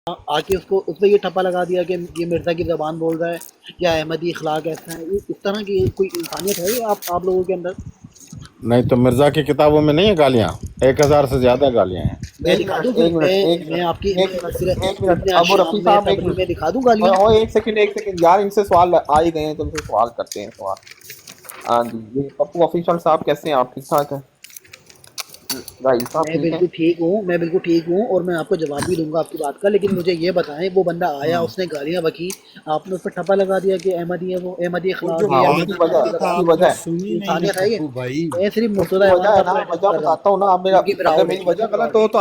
آ کے اس پہ یہ ٹھپا لگا دیا کہ یہ مرزا کی زبان بول رہا ہے یا احمدی اخلاق ایسا ہے. اس طرح کی کوئی انسانیت ہے یہ آپ لوگوں کے اندر؟ نہیں تو مرزا کی کتابوں میں نہیں ہیں گالیاں؟ 1000 سے زیادہ گالیاں ہیں. میں ایک دکھا منٹ دوں ایک پھر منٹ ایک میں منٹ آپ کی ایک منٹ صرف ایک منٹ ابن ابو رفیع شام میں صاحب ایک تبری منٹ. میں دکھا دوں گالیاں. ایک سیکنڈ یار، ان سے سوال آ ہی گئے ہیں تو ان سے سوال کرتے ہیں. سوال، ہاں جی، یہ پپو آفیشل صاحب کیسے ہیں آپ؟ ٹھیک ٹھاک ہیں؟ راہیل صاحب میں ٹھیک ہیں؟ بالکل ٹھیک ہوں، میں بالکل ٹھیک ہوں، اور میں آپ کو جواب بھی دوں گا آپ کی بات کا. لیکن مجھے یہ بتائیں، وہ بندہ آیا، اس نے گالیاں بکی، آپ نے اس پہ ٹھپا لگا دیا کہ احمدی ہے، وہ احمدی وہ جو اخلاق ہے ہاں، یا اس بات کی مرزا وجہ صاحب ہے، کی کرتا تھا اس کی زبان. آپ وجہ نے ہے، سنی نہیں نا انسانیت ہے یہ؟ پپو بھائی. میں صرف اس مرتضی کی وجہ ایوان ہے صاحب نا. کو ایڈریس وجہ کر رہا ہوں، بتاتا ہوں نا. ان کی اگر براؤڈ ہے، میری ان وجہ کی غلط براؤڈ ہے. ہو تو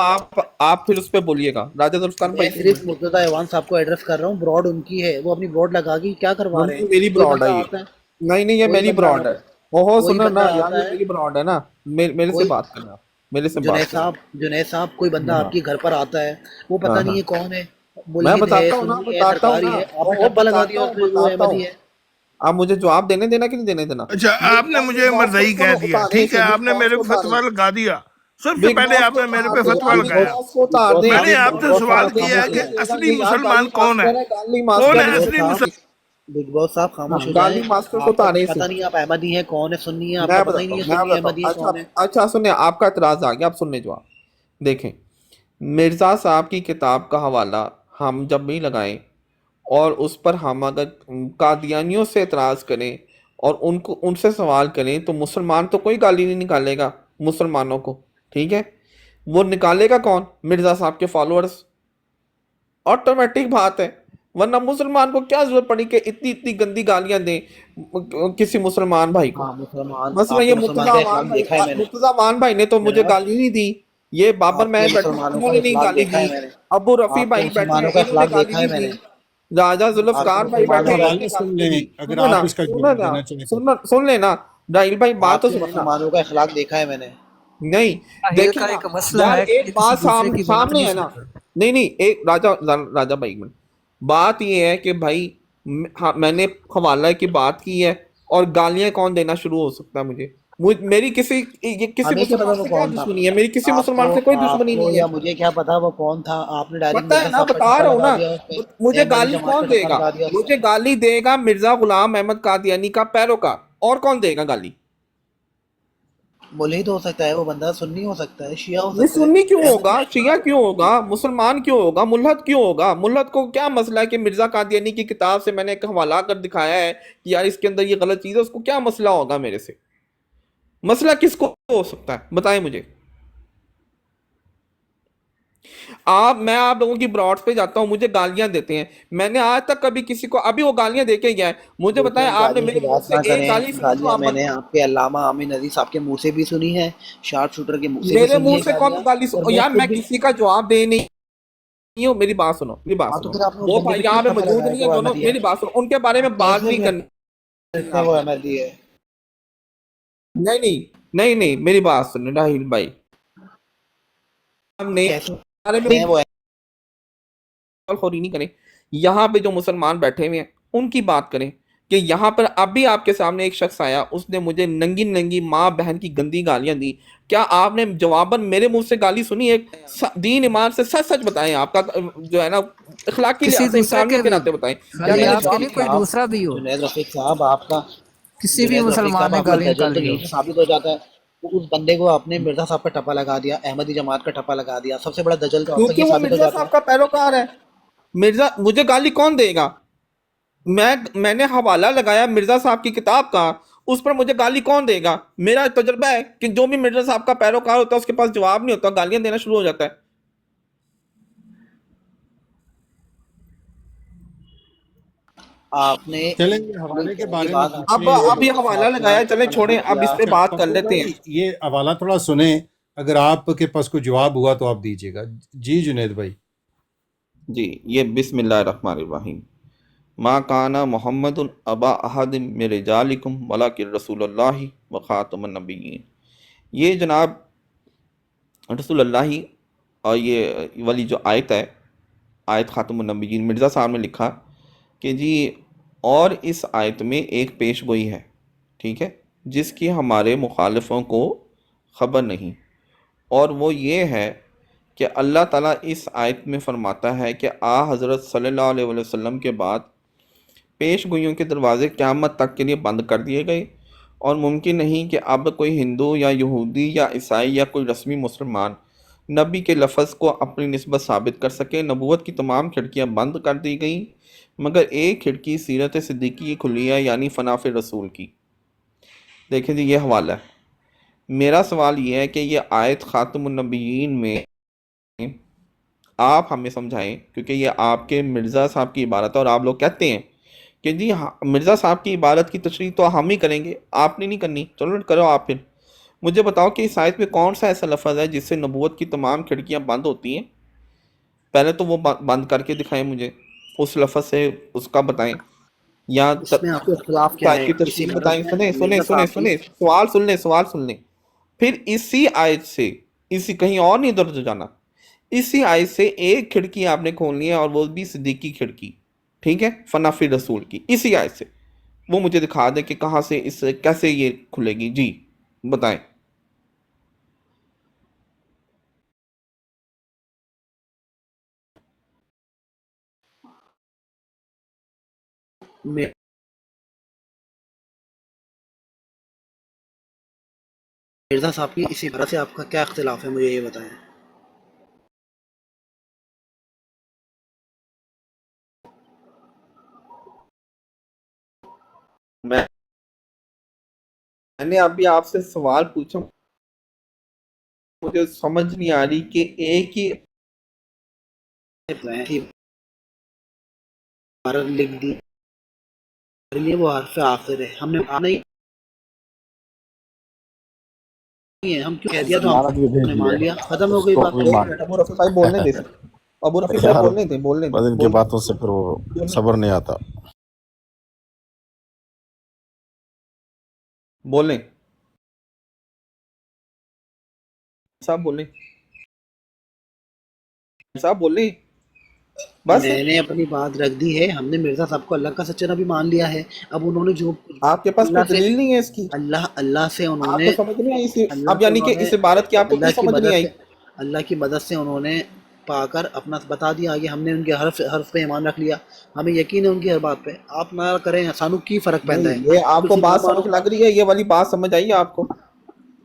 آپ پھر اس پہ بولیے گا. راجہ ذوالفقار میں بھائی ایک صرف منٹ. مرتضی ایوان صاحب کو ایڈریس کر رہا ہوں، براڈ ان کی ہے، وہ اپنی براڈ لگا کے کیا کروا رہے نہیں، ہیں. میری کوئی براڈ ہے بندہ یہ. آتا ہے، نہیں نہیں، یہ کوئی میری بندہ براڈ ہے. آتا کوئی سنو نا بندہ یار، آتا یہ ہے میری براڈ ہے نا. میرے سے کوئی بات کرنا، میرے سے بات کرنا. جنید صاحب کوئی بندہ ہاں آپ کے گھر پر آتا ہے، وہ پتہ ہاں نہیں ہاں، ہے کون ہے، میں ملحد ہے، بتاتا ہوں نا، سنی ہے، سرکاری ہے، آپ نے ٹھپا لگا دیا اس پہ وہ بتاتا ہوں. احمدی ہے. آپ مجھے جواب دینے دینا کہ نہیں دینے دینا؟ اچھا، آپ نے میری مجھے بات مرزائی کہہ سنو دیا، اتارنے ٹھیک ہے، سے، آپ میری نے بات میرے کو پہ اتاریں. فتویٰ لگا دیا. سب سے بگ پہلے باس آپ کو نے میرے اتار پہ دیں، فتویٰ بگ لگایا. باس کو بگ اتار باس دیں. میں صاحب نے بگ آپ باس سے بگ باس سوال صاحب اتار کیا خاموش ہے ہو کہ جائیں. اصلی یہ یار مسلمان گالی کون ہے؟ ماسٹر ہے، گالی کون ماسٹر ہے بگ ہے. باس اصلی صاحب مسلمان؟ بگ باس صاحب ہاں، خاموش ہو جائیں. گالی ماسٹر کو آپ کو اتاریں سے. پتہ نہیں آپ احمدی ہیں کون ہے، سنی ہے، آپ میں کو پتہ ہی بتاتا نہیں ہوں ہے میں سنی بتاتا ہوں احمدی ہے اچھا کون ہے. اچھا، سنیں، آپ کا اعتراض آ گیا. اب سننے جو آپ دیکھیں، مرزا صاحب کی کتاب کا حوالہ ہم جب بھی لگائیں اور اس پر ہم اگر قادیانیوں سے اعتراض کریں اور ان سے سوال کریں تو مسلمان تو کوئی گالی نہیں نکالے گا مسلمانوں کو، ٹھیک ہے؟ وہ نکالے گا کون؟ مرزا صاحب کے فالوورز. آٹومیٹک بات ہے. ورنہ مسلمان کو کیا ضرورت پڑی کہ اتنی گندی گالیاں دیں کسی مسلمان بھائی کو؟ ہاں مسلمان، مثلا آپ یہ کو مسلمان کا اخلاق دیکھا ہے میں نے مرتضی وان بھائی نے تو مجھے جناب. گالی نہیں دی. یہ بابر آپ کے محل بیٹھے مسلمانوں انہوں کا نے نہیں اخلاق گالی دیکھا دی. ہے میں نے، ابو رفیع آپ کے بھائی بیٹھے ہیں، مسلمانوں کا انہوں نے اخلاق گالی دیکھا ہے نہیں میں دی. نے، راجہ آپ کے ذوالفقار بھائی ایک مسلمانوں بیٹھے ہیں، کا انہوں حوالہ نے سن گالی نہیں لیں دی. اگر سنو نا آپ اس کا سنو جواب نا دینا چاہیں تو. سن لینا. راہیل بھائی بات آپ تو کے سنیں نا. مسلمانوں کا اخلاق دیکھا ہے میں نے. نہیں، جاہل دیکھیں کا نا ایک مسئلہ یار، ہے کہ ایک یہ کسی بات دوسرے کی بات سامنے نہیں ہے نا. سنتا. نہیں نہیں، ایک راجہ بھائی من بات یہ ہے کہ بھائی میں نے حوالہ کی بات کی ہے اور گالیاں کون دینا شروع ہو سکتا ہے مجھے؟ میری کسی ہمیں کیا پتا مسلمان وہ سے کیا کون تھا؟ دشمنی ہے؟ میری کسی مسلمان سے کوئی آپ دشمنی کو نہیں ہے. یا مجھے کیا پتا وہ کون تھا؟ آپ نے ڈائریکٹ پتہ ہے مرزا نا، صاحب پہ بتا ٹھپا رہا ہوں لگا نا. دیا، اس پہ مجھے احمدی گالی جماعت کون پہ دے ٹھپا گا؟ لگا دیا اس پہ. مجھے گالی دے گا مرزا غلام احمد قادیانی کا پیروکار. اور کون دے گا گالی؟ ملحد ہو سکتا ہے وہ بندہ، سنی ہو سکتا ہے، شیعہ ہو یہ سکتا ہے، سنی کیوں احمدی. ہوگا؟ شیعہ کیوں ہوگا؟ مسلمان کیوں ہوگا؟ ملحد کیوں ہوگا؟ ملحد کو کیا مسئلہ ہے کہ مرزا قادیانی کی کتاب سے میں نے ایک حوالہ کر دکھایا ہے کہ یار اس کے اندر یہ غلط چیز ہے، اس کو کیا مسئلہ ہوگا میرے سے؟ مسئلہ کس کو ہو سکتا ہے بتائیں مجھے. میں آپ لوگوں کی براڈ پہ جاتا ہوں، مجھے گالیاں دیتے ہیں. میں نے آج تک کبھی کسی کو، ابھی وہ گالیاں دے کے گیا ہے، مجھے بتائیں دیکھیں آپ نے گالیوں کی میرے منہ بات سے نہ ایک کریں. گالی سنی تو گالیاں آپ میں نے بتائیں. آپ کے علامہ عامر ندوی صاحب کے منہ سے بھی سنی ہے، شارپ شوٹر کے منہ سے بھی میرے سنی منہ ہے سے کون گالیاں. گالی اور میں یار میں خود بھی. کسی کا جواب دے نہیں ہوں. میری بات سنو، میری بات ہاں تو سنو. پھر آپ نے اس وہ بندے بھائی پہ یہاں کیوں پہ ٹھپا موجود لگایا نہیں کہ ہے وہ دونوں، احمدی ہے؟ میری بات سنو. ان کے بارے میں بات کیسے نہیں پھر کرنی اتنے آپ وہ نے. احمدی ہے؟ نہیں نہیں نہیں نہیں، میری بات سنیں راہیل بھائی. ہم نے کیسے بارے میں ہیں وہ؟ خوری نہیں کریں. یہاں پہ جو مسلمان بیٹھے ہوئے ہیں ان کی بات کریں کہ یہاں پر اب بھی آپ کے سامنے ایک شخص آیا، اس نے مجھے ننگی ننگی ماں بہن کی گندی گالیاں دی. کیا آپ نے جواباً میرے منہ سے گالی سنی ہے؟ دین ایمان سے سچ سچ بتائیں. آپ کا جو ہے نا اخلاقی کسی لحاظ سے، دوسرے انسانیت کے کے بھی، ناطے بتائیں. کیا خالی میں نے جنید آپ کے جواب لیے رفیق کوئی دیا؟ صاحب، دوسرا بھی ہو، جنید رفیق صاحب آپ کا کسی بھی جنید رفیق مسلمان صاحب نے آپ کا گالیاں دجل تو نکالی ہو. یہیں سے ثابت ہو جاتا ہے. اس بندے کو آپ نے مرزا صاحب پہ ٹھپا لگا دیا، احمدی جماعت کا ٹھپا لگا دیا، سب سے بڑا دجل تو آپ تک کیونکہ یہ وہ ثابت ہو مرزا جاتا ہے. صاحب کا پیروکار ہے. مجھے گالی کون دے گا؟ میں نے حوالہ لگایا مرزا صاحب کی کتاب کا، اس پر مجھے گالی کون دے گا؟ میرا تجربہ ہے کہ جو بھی مرزا صاحب کا پیروکار ہوتا ہے اس کے پاس جواب نہیں ہوتا، گالیاں دینا شروع ہو جاتا ہے. آپ نے چلیں یہ اپنی حوالے کے کہنے کی بارے میں بات آپ نے پوچھیں اب یہ. یہ مرزا حوالہ صاحب کا لگایا، چلیں نقل چھوڑیں، اب کیا. اس پہ اچھا بات کر پپو لیتے ہیں. بھائی، یہ حوالہ تھوڑا سنیں، اگر آپ کے پاس کوئی جواب ہوا تو آپ دیجیے گا. جی جنید بھائی. جی، یہ بسم اللہ الرحمن الرحیم. ما کان محمد ابا احد من رجالکم ولکن رسول اللہ وخاتم النبیین. یہ جناب رسول اللہ اور یہ والی جو آیت ہے، آیت خاتم النبیین، مرزا صاحب نے لکھا کہ جی، اور اس آیت میں ایک پیش گوئی ہے، ٹھیک ہے، جس کی ہمارے مخالفوں کو خبر نہیں، اور وہ یہ ہے کہ اللہ تعالیٰ اس آیت میں فرماتا ہے کہ حضرت صلی اللہ علیہ وسلم کے بعد پیش گوئیوں کے دروازے قیامت تک کے لیے بند کر دیے گئے، اور ممکن نہیں کہ اب کوئی ہندو یا یہودی یا عیسائی یا کوئی رسمی مسلمان نبی کے لفظ کو اپنی نسبت ثابت کر سکے۔ نبوت کی تمام کھڑکیاں بند کر دی گئیں، مگر ایک کھڑکی سیرت صدیقی کی کھلی ہے، یعنی فناف رسول کی۔ دیکھیں جی، یہ حوالہ ہے۔ میرا سوال یہ ہے کہ یہ آیت خاتم النبیین میں آپ ہمیں سمجھائیں، کیونکہ یہ آپ کے مرزا صاحب کی عبارت ہے، اور آپ لوگ کہتے ہیں کہ جی مرزا صاحب کی عبارت کی تشریح تو ہم ہی کریں گے، آپ نے نہیں کرنی، چلو کرو آپ۔ پھر مجھے بتاؤ کہ اس آیت میں کون سا ایسا لفظ ہے جس سے نبوت کی تمام کھڑکیاں بند ہوتی ہیں؟ پہلے تو وہ بند کر کے دکھائیں مجھے، اس لفظ سے اس کا بتائیں، یا اس میں آپ کو اختلاف کیا آیت ہے؟ کی اسی تشریح غرض بتائیں۔ میں سنیں سنیں مرزا سنیں صاحب کی سنیں سوال سن لیں۔ پھر اسی آیت سے، اسی کہیں اور نہیں ادھر جانا، اسی آیت سے ایک کھڑکی آپ نے کھولنی ہے، اور وہ بھی صدیقی کھڑکی، ٹھیک ہے، فنافی رسول کی، اسی آیت سے۔ وہ مجھے دکھا دیں کہ کہاں سے، اس سے کیسے یہ کھلے گی، جی بتائیں۔ مرزا صاحب کی اسی غرض سے آپ کا کیا اختلاف ہے، مجھے یہ بتائیں۔ میں نے ابھی آپ سے سوال پوچھا، مجھے سمجھ نہیں آ رہی کہ ایک ہی عبارت لکھ دی، لیے وہ حرف آخر ہے، ہم نے نہیں ہے، ہم کیوں کہہ دیا تو ضمانت بھی ہم بھیج نے دی مان ہے، لیا، ختم ہو اس گئی کو بات۔ بھی ایک مان منٹ، ابو رفیع صاحب بولنے دیں، ابو رفیع صاحب یار، بولنے دیں، بس ان کی باتوں سے پھر وہ صبر نہیں آتا۔ بولیں صاحب، بولیں صاحب، بولیں بس۔ میں نے اپنی بات رکھ دی ہے، ہم نے مرزا صاحب کو اللہ کا سچا نبی مان لیا ہے۔ اب انہوں نے جو آپ کے پاس کوئی اللہ سے دلیل نہیں ہے اس کی؟ اللہ سے انہوں آپ نے کو سمجھ نہیں آئی اللہ اب، سے یعنی انہوں کہ نے اس عبارت کی آپ کو کیوں اللہ کی سمجھ نہیں مدد آئی؟ سے اللہ کی مدد سے انہوں نے پا کر اپنا بتا دیا آگے، ہم نے ان کے حرف پہ ایمان رکھ لیا، ہمیں یقین ہے ان کی ہر بات پہ۔ آپ نہ کریں، سانو کی فرق پیندا ہے، نہیں، یہ آپ کو تسی نہ بات مانو۔ سمجھ لگ رہی ہے، یہ والی بات سمجھ آئی ہے آپ کو؟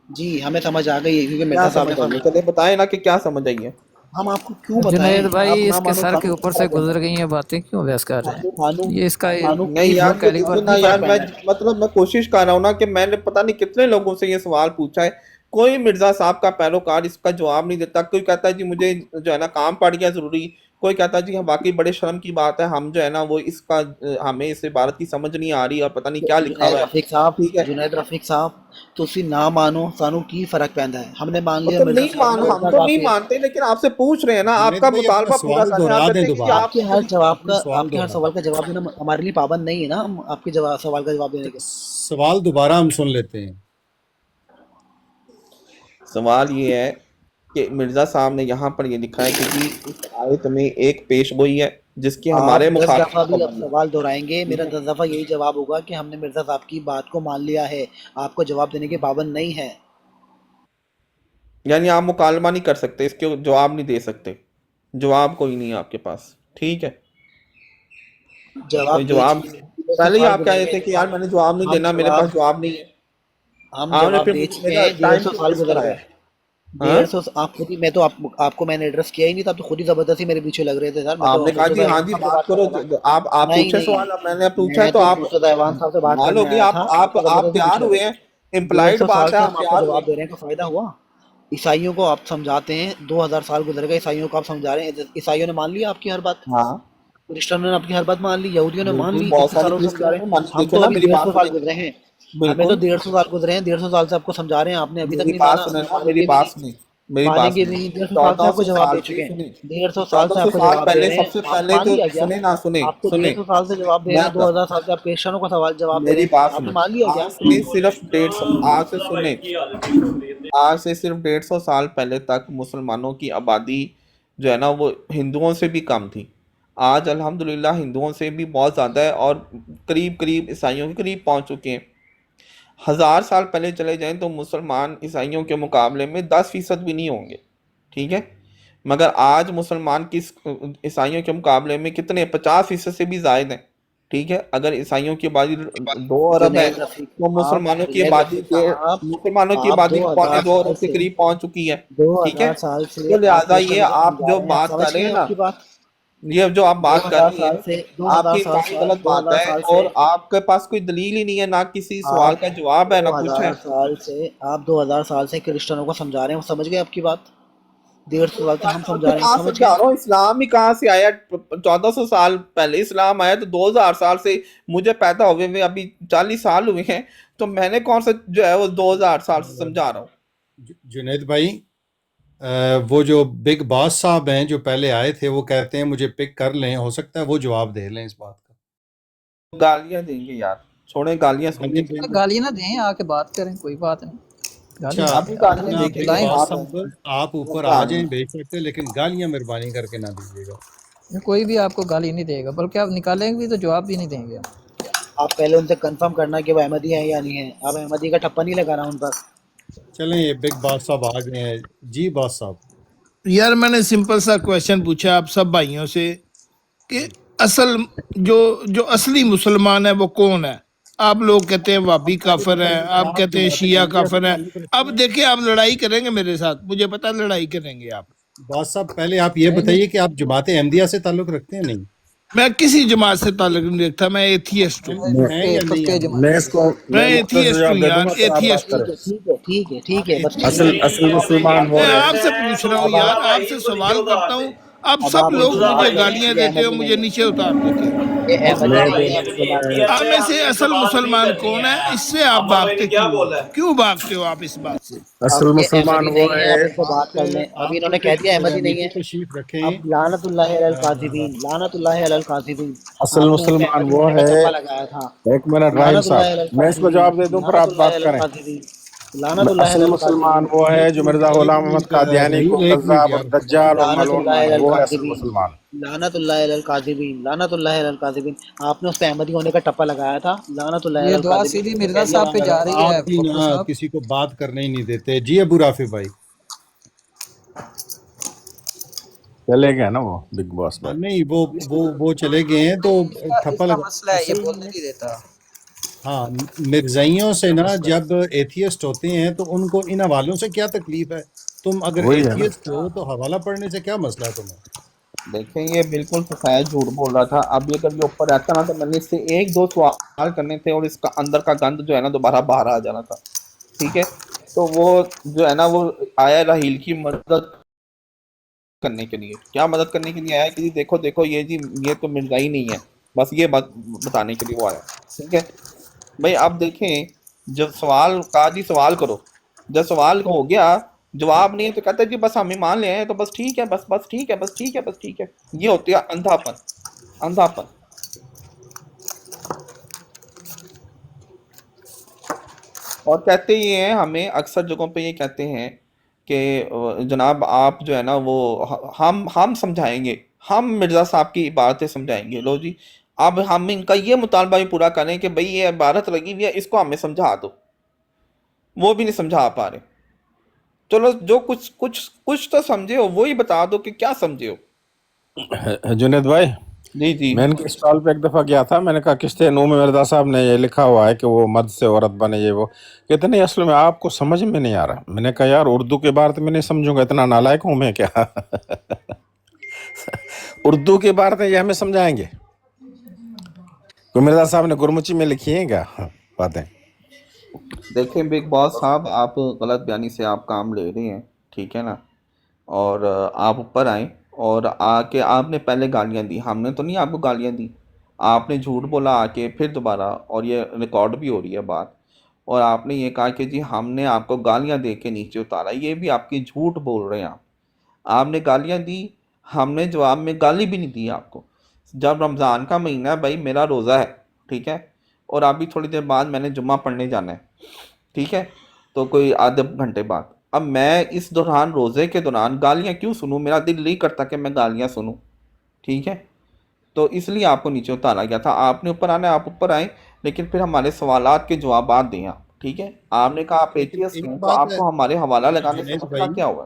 جی ہمیں سمجھ آ گئی ہے، کیونکہ کیا مرزا صاحب نے سمجھ آئی ہے؟ فرمایا۔ چلے بتائیں نا کہ کیا سمجھ آئی ہے۔ ہم آپ کو کیوں بتائیں؟ جنید آپ بھائی، نہ اس کے مانو، سر کے سانو اوپر کی سے فرق پیندا گزر ہے، گئی ہیں باتیں، کیوں بحث کر رہے سانو ہیں؟ یہ اس کا نہیں لو یار، کیلیبر دیکھیں نا کی یار، فرق میں پیندا ہے۔ میں کوشش کر رہا ہوں نا کہ میں نے پتہ نہیں کتنے لوگوں سے یہ سوال پوچھا ہے، کوئی مرزا صاحب کا پیروکار اس کا جواب نہیں دیتا۔ کوئی کہتا ہے جی مجھے جو ہے نا کام پڑ گیا ضروری، کوئی کہتا ہے جی واقعی بڑے شرم کی بات ہے، ہم جو ہے نا وہ اس کا ہمیں اس عبارت کی سمجھ نہیں آ رہی، اور پتہ نہیں کیا لکھا ہوا ہے، ٹھیک ہے۔ جنید رفیق صاحب، تسی نہ مانو، سانو کی فرق پیندا ہے؟ ہم نے مان لیا مطلب مرزا نہیں صاحب ہم مرزا تو نہیں کافی ہے۔ مانتے، لیکن آپ سے پوچھ رہے ہیں نا، آپ جنید کا بھائی اپنا مطالبہ پورا سوال کریں۔ آپ دہرا کہتے دیں ہیں کہ جی دوبارہ، آپ کے ہر جواب اپنا کا، سوال آپ کے ہر دہرا سوال کا جواب دینا ہمارے لیے پابند نہیں ہے نا، ہم آپ کے سوال کا جواب دینے دیں، کے۔ سوال دوبارہ ہم سن لیتے ہیں۔ سوال یہ ہے کہ مرزا صاحب نے یہاں پر یہ لکھا ہے کہ جی اس آیت میں ایک پیش گوئی ہے جس کی آپ ہمارے 10 دفعہ مخالف بھی اب پابند ہے، سوال دہرائیں گے، ٹھیک میرا ہے؟ 10 دفعہ یہی جواب ہوگا کہ ہم نے مرزا صاحب کی بات کو مان لیا ہے، آپ کو جواب دینے کے پابند نہیں ہے۔ یعنی آپ مکالمہ نہیں کر سکتے، اس کے جواب نہیں دے سکتے، جواب کوئی نہیں ہے آپ کے پاس، ٹھیک ہے؟ کوئی جواب جواب دیجیے، نہیں۔ 100 پہلے ہی سال آپ کہہ گزر رہے گئے تھے کہ یار جواب، میں نے جواب نہیں ہم دینا، میرے جواب پاس جواب نہیں ہے، ہم آپ نے جواب پھر دے مجھے چکے میرا ہیں، ٹائم 150 کیوں سال ویسٹ گزر کرایا؟ گئے، ہاں، 150 آپ خود ہی، میں تو آپ کو میں نے ایڈریس کیا ہی نہیں تھا، تو خود ہی زبردستی میرے پیچھے لگ رہے تھے سر، میں آپ تو نے کہا مرتضی جی ہاں ایوان جی صاحب سے بات بات کر کرو، رہا تھا۔ آپ نہیں پوچھے نہیں، سوال، اب میں نے پوچھا ہے میں تو تو آپ مرتضی ایوان صاحب سے بات مان لو کرنے کہ آیا تھا، آپ تو زبردستی تیار پیچھے لگ ہوئے گئے۔ ہیں، امپلائڈ 150 سال بات ہے، سے آپ ہم آپ کو تیار ہوئے جواب ہیں۔ دے رہے ہیں، کوئی فائدہ ہوا؟ عیسائیوں کو آپ سمجھاتے ہیں، 2000 سال گزر گئے، عیسائیوں کو آپ سمجھا رہے ہیں، عیسائیوں نے مان لیا آپ کی ہر بات، ہاں کرسچنوں نے آپ کی ہر بات مان لی، یہودیوں نے مان بالکل، لی، بہت اتنے سارے سالوں سے سمجھا کرسچنوں رہے نے ہیں، ہم دیکھیں تو نا ابھی میری 150 بات سال سنیں، گزرے ہیں، ہمیں تو بالکل 150 سال گزرے ہیں، 150 سال سے آپ کو سمجھا رہے ہیں، آپ نے ابھی تک میری نہیں بات مانا، سنیں نا، مانیں میری گے بھی بات نہیں، سنیں، میری مانیں بات گے سنیں۔ بھی نہیں، 150 سال سے آپ کو 1400 جواب سال دے سے چکے ہیں، سنیں، 150 سال سے 1400 آپ کو سال جواب دے پہلے، رہے ہیں، سب سے آپ پہلے مان تو لیا کیا؟ سنیں نا، سنیں آپ تو سنیں، 150 سال سے جواب دے رہے میں ہیں، 2000 سال سے آپ کرسچنوں کا سوال جواب دے رہے میری ہیں، بات آپ نے سنیں، مان لیا کیا؟ آج سے صرف 150، آج سے سنیں، آج سے صرف 150 سال پہلے تک مسلمانوں کی آبادی جو ہے نا وہ ہندوؤں سے بھی کم تھی۔ آج الحمدللہ ہندوؤں سے بھی بہت زیادہ ہے، اور قریب قریب عیسائیوں کے قریب پہنچ چکے ہیں۔ 1000 سال پہلے چلے جائیں تو مسلمان عیسائیوں کے مقابلے میں 10% بھی نہیں ہوں گے، ٹھیک ہے؟ مگر آج مسلمان کس عیسائیوں کے مقابلے میں کتنے 50% سے بھی زائد ہیں، ٹھیک ہے؟ اگر عیسائیوں کی آبادی 2 ارب ہے جنید رفیق تو آپ جنید رفیق صاحب مسلمانوں کی آپ آبادی دو پونے ہزار 2 سال ارب کے سے قریب پہنچ چکی ہے، دو ٹھیک ہے؟ ہزار سال سے تو آپ لہٰذا یہ کرسچنزم آپ سمجھا جو رہے ہیں، آپ بات سمجھ کر رہے رہے ہیں ہیں نا، آپ کی بات؟ یہ جو آپ دو بات کر ہزار رہی سال ہیں، سے دو آپ ہزار کی سال انتہائی سال غلط دو بات ہزار ہے، سال اور سے آپ کے پاس کوئی دلیل ہی نہیں ہے، نہ کسی سوال آپ کا جواب ہے، نہ دو کچھ ہے۔ ہزار سال سے آپ 2000 سال سے کرسچنوں کو سمجھا رہے ہیں، وہ سمجھ گئے آپ کی بات؟ 150 سال سے ہم سمجھا رہے ہیں، کہاں سمجھ گئے؟ سمجھا رہا ہوں، اسلام ہی کہاں سے آیا؟ 1400 سال پہلے اسلام آیا، تو 2000 سال سے مجھے پیدا ہوئے ہوئے ابھی 40 سال ہوئے ہیں، تو میں نے کون سا جو ہے وہ 2000 سال سے سمجھا رہا ہوں؟ جنید بھائی، وہ جو بگ باس صاحب ہیں جو پہلے آئے تھے، وہ کہتے ہیں مجھے پک کر لیں، ہو سکتا ہے وہ جواب دے لیں اس بات کا۔ گالیاں دیں گے یار، چھوڑیں گالیاں سننے گالیاں کی۔ دیں گے؟ گالی نہ دیں، آ کے بات کریں، کوئی بات نہیں، گالی اچھا، نہ ابھی دیں، آ گالیاں جائیں، اپنا دیں گے بگ بلائیں، یہ باس بات صاحب آپ اوپر بتا آ رہا جائیں ہوں۔ بے شک، لیکن گالیاں مہربانی کر کے نہ دیجیے گا۔ کوئی بھی آپ کو گالی نہیں دے گا، بلکہ آپ نکالیں گے بھی تو جواب بھی نہیں دیں گے ہم۔ آپ پہلے ان سے کنفرم کرنا کہ وہ احمدی ہیں یا نہیں ہیں، آپ احمدی کا ٹھپا نہیں لگانا ان پر۔ چلیں، یہ بگ باس صاحب آ گئے ہیں۔ جی باس صاحب۔ یار میں نے سمپل سا کویشچن پوچھا آپ سب بھائیوں سے کہ جی اصل جو اصلی مسلمان ہے وہ کون ہے؟ آپ لوگ کہتے ہیں وابی کافر ہیں، آپ کہتے ہیں شیعہ کافر ہیں۔ اب دیکھیں آپ لڑائی کریں گے میرے ساتھ، مجھے پتا لڑائی کریں گے آپ۔ باس صاحب، پہلے آپ یہ بتائیے کہ آپ جماعت احمدیہ سے تعلق رکھتے ہیں؟ نہیں میں کسی جماعت سے تعلق نہیں رکھتا، میں ایتھیسٹ ہوں، ہیں یا نہیں پکے احمدیہ؟ جماعت میں اس کو میں میں اس کا ایتھیسٹ ہوں جواب دے دوں یار، گا پھر آپ بات ایتھیسٹ ہوں۔ کریں۔ ٹھیک ہے، بس ٹھیک اصل ہے۔ اصل مسلمان وہ میں ہے۔ آپ سے پوچھ رہا ہوں یار، آپ سے سوال کرتا ہوں، آپ اب سب آپ ان لوگ کی مجھے بات کریں، گالیاں یہ دیتے ہو، احمدی مجھے نہیں نیچے اتار دیتے ہو۔ ہے، یہ احمدی میں نہیں جو ہے۔ سنا ہے، آپ میں سے اصل مسلمان کون ہے؟ اس سے آپ بھاگتے کیوں ہو؟ کیوں بھاگتے ہو آپ اس بات سے؟ اب اصل یہ مسلمان احمدی وہ نہیں ہے، ہے۔ آپ ان سے بات کر لیں، اب انہوں نے کہہ دیا احمدی نہیں نیچے ہے۔ تشریف رکھیں۔ اب لعنت اللہ علی القاذبین، لعنت اللہ علی القاذبین، اصل آپ نے ان پہ مسلمان احمدی وہ ہونے کا ہے۔ ٹپا لگایا تھا۔ ایک منٹ راہیل لعنت اللہ علی صاحب، میں اس کو القاذبین، جواب دے دوں پھر لعنت آپ اللہ بات علی کریں۔ القاذبین، لعنت اللہ اصل علی مسلمان القاذبین، وہ ہے جو مرزا ایک غلام محمد منٹ قادیانی ظہور، کو ایک منٹ کذاب اور یار۔ دجال اور لعنت ملعون اللہ علی مانا، وہ ہے اصل القاذبین، مسلمان۔ لعنت اللہ علی القاذبین، لعنت اللہ علی القاذبین۔ آپ نے اس پہ احمدی ہونے کا ٹپا لگایا تھا، لعنت اللہ علی یہ دعا القاذبین، سیدھی انہوں نے مرزا کہہ دیا صاحب پہ یار جا رہی ہے، آپ بھی پپو نا صاحب۔ کسی کو بات کرنے ہی نہیں دیتے۔ جی ابو رافع بھائی۔ چلے گئے نا وہ بگ باس بھائی۔ نہیں، وہ چلے گئے ہیں تو اس ٹھپا کا لگا مسئلہ ہے، یہ اصل بولنے میں۔ نہیں دیتا۔ ہاں، مرزائیوں سے نا جب ایتھیسٹ ہوتے ہیں تو ان کو ان حوالوں سے کیا تکلیف ہے؟ تم اگر وہی ہے نا۔ ایتھیسٹ ہو تو حوالہ پڑھنے سے کیا مسئلہ ہے تمہیں؟ دیکھیں یہ بالکل فسایا جھوٹ بول رہا تھا، اب یہ اگر یہ اوپر رہتا نا تو میں نے اس سے 1-2 سوال کرنے تھے، اور اس کا اندر کا گند جو ہے نا دوبارہ باہر آ جانا تھا، ٹھیک ہے؟ تو وہ جو ہے نا وہ آیا راہیل کی مدد کرنے کے لیے۔ کیا مدد کرنے کے لیے آیا کہ جی دیکھو دیکھو یہ جی یہ تو مرزائی نہیں ہے، بس یہ بات بتانے کے لیے وہ آیا، ٹھیک ہے بھائی؟ اب دیکھیں، جب سوال کہا جی سوال کرو، جب سوال ہو گیا جواب نہیں ہے تو کہتا ہے جی بس ہم ایمان لے آئے ہیں تو بس ٹھیک ہے، بس ٹھیک ہے، بس ٹھیک ہے، بس ٹھیک ہے۔ یہ ہوتی ہے اندھا پن، اندھا پن۔ اور کہتے یہ ہیں ہمیں اکثر جگہوں پہ یہ کہتے ہیں کہ جناب آپ جو ہے نا وہ ہم سمجھائیں گے، ہم مرزا صاحب کی عبارتیں سمجھائیں گے۔ لو جی، اب ہم ان کا یہ مطالبہ بھی پورا کریں کہ بھئی یہ عبارت لگی ہوئی ہے، اس کو ہمیں سمجھا دو، وہ بھی نہیں سمجھا پا رہے۔ چلو جو کچھ تو سمجھے ہو وہی بتا دو کہ کیا سمجھے ہو۔ جنید بھائی، جی جی میں ان کے اسٹال پہ ایک دفعہ گیا تھا، میں نے کہا کشتے نو میں مرزا صاحب نے یہ لکھا ہوا ہے کہ وہ مد سے عورت بنے، یہ وہ کہتے نہیں اصل میں آپ کو سمجھ میں نہیں آ رہا۔ میں نے کہا یار اردو کی عبارت میں نہیں سمجھوں گا، اتنا نالائق ہوں میں کیا؟ اردو کی عبارتیں یہ ہمیں سمجھائیں گے؟ تو مرزا صاحب نے گرمچی میں لکھی ہیں کیا باتیں؟ دیکھیں بگ باس صاحب، آپ غلط بیانی سے آپ کام لے رہے ہیں، ٹھیک ہے نا؟ اور آپ اوپر آئیں اور آ کے آپ نے پہلے گالیاں دی، ہم نے تو نہیں آپ کو گالیاں دی، آپ نے جھوٹ بولا آ کے پھر دوبارہ، اور یہ ریکارڈ بھی ہو رہی ہے بات، اور آپ نے یہ کہا کہ جی ہم نے آپ کو گالیاں دے کے نیچے اتارا، یہ بھی آپ کی جھوٹ بول رہے ہیں آپ نے گالیاں دی، ہم نے جواب میں گالی بھی نہیں دی آپ کو۔ جب رمضان کا مہینہ ہے بھائی، میرا روزہ ہے، ٹھیک ہے؟ اور ابھی تھوڑی دیر بعد میں نے جمعہ پڑھنے جانا ہے، ٹھیک ہے؟ تو کوئی آدھے گھنٹے بعد، اب میں اس دوران روزے کے دوران گالیاں کیوں سنوں؟ میرا دل نہیں کرتا کہ میں گالیاں سنوں، ٹھیک ہے؟ تو اس لیے آپ کو نیچے اتارا گیا تھا، آپ نے اوپر آنا ہے، آپ اوپر آئیں، لیکن پھر ہمارے سوالات کے جوابات دیں آپ، ٹھیک ہے؟ آپ نے کہا آپ لیکن ایتھیسٹ ایک ہیں تو بات آپ ہے کو ہمارے حوالہ لگانے سے جنید مسئلہ بھائی، کیا ہوا؟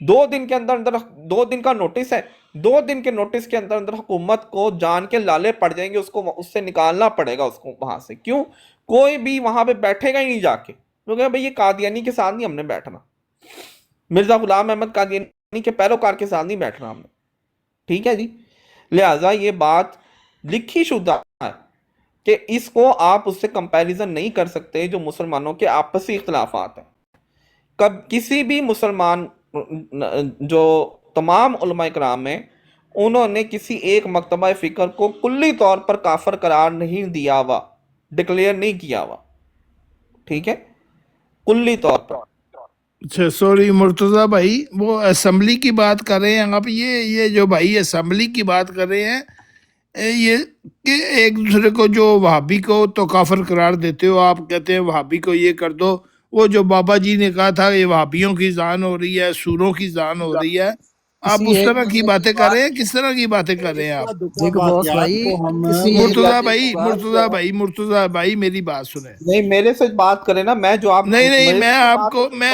دو دن کے اندر اندر 2 دن کا نوٹس ہے، 2 دن کے نوٹس کے اندر اندر حکومت کو جان کے لالے پڑ جائیں گے، اس کو اس سے نکالنا پڑے گا اس کو وہاں سے. کیوں؟ کوئی بھی وہاں پہ بیٹھے گا ہی نہیں جا کے، کیونکہ بھائی یہ قادیانی کے ساتھ نہیں ہم نے بیٹھنا، مرزا غلام احمد قادیانی کے پیروکار کے ساتھ نہیں بیٹھنا ہم نے. ٹھیک ہے جی. لہٰذا یہ بات لکھی شدہ ہے کہ اس کو آپ اس سے کمپیریزن نہیں کر سکتے جو مسلمانوں کے آپسی اختلافات ہیں. کسی بھی مسلمان جو تمام علماء کرام ہیں انہوں نے کسی ایک مکتبہ فکر کو کلی طور پر کافر قرار نہیں دیا ہوا، ڈکلیئر نہیں کیا ہوا. ٹھیک ہے، کلی طور پر. اچھا سوری مرتضیٰ بھائی، وہ اسمبلی کی بات کر رہے ہیں آپ، یہ جو بھائی اسمبلی کی بات کر رہے ہیں، یہ کہ ایک دوسرے کو جو وہابی کو تو کافر قرار دیتے ہو، آپ کہتے ہیں وہابی کو یہ کر دو. وہ جو بابا جی نے کہا تھا یہ وہابیوں کی زان ہو رہی ہے، سوروں کی زان ہو رہی ہے، آپ کسی اس ایک طرح کی باتیں کر رہے ہیں؟ کس طرح کی باتیں کر رہے ہیں آپ؟ دیکھو باس بھائی، کسی مرتضیٰ بھائی میری بات سنیں. نہیں، میرے سے بات کریں نا، میں جو آپ نہیں میں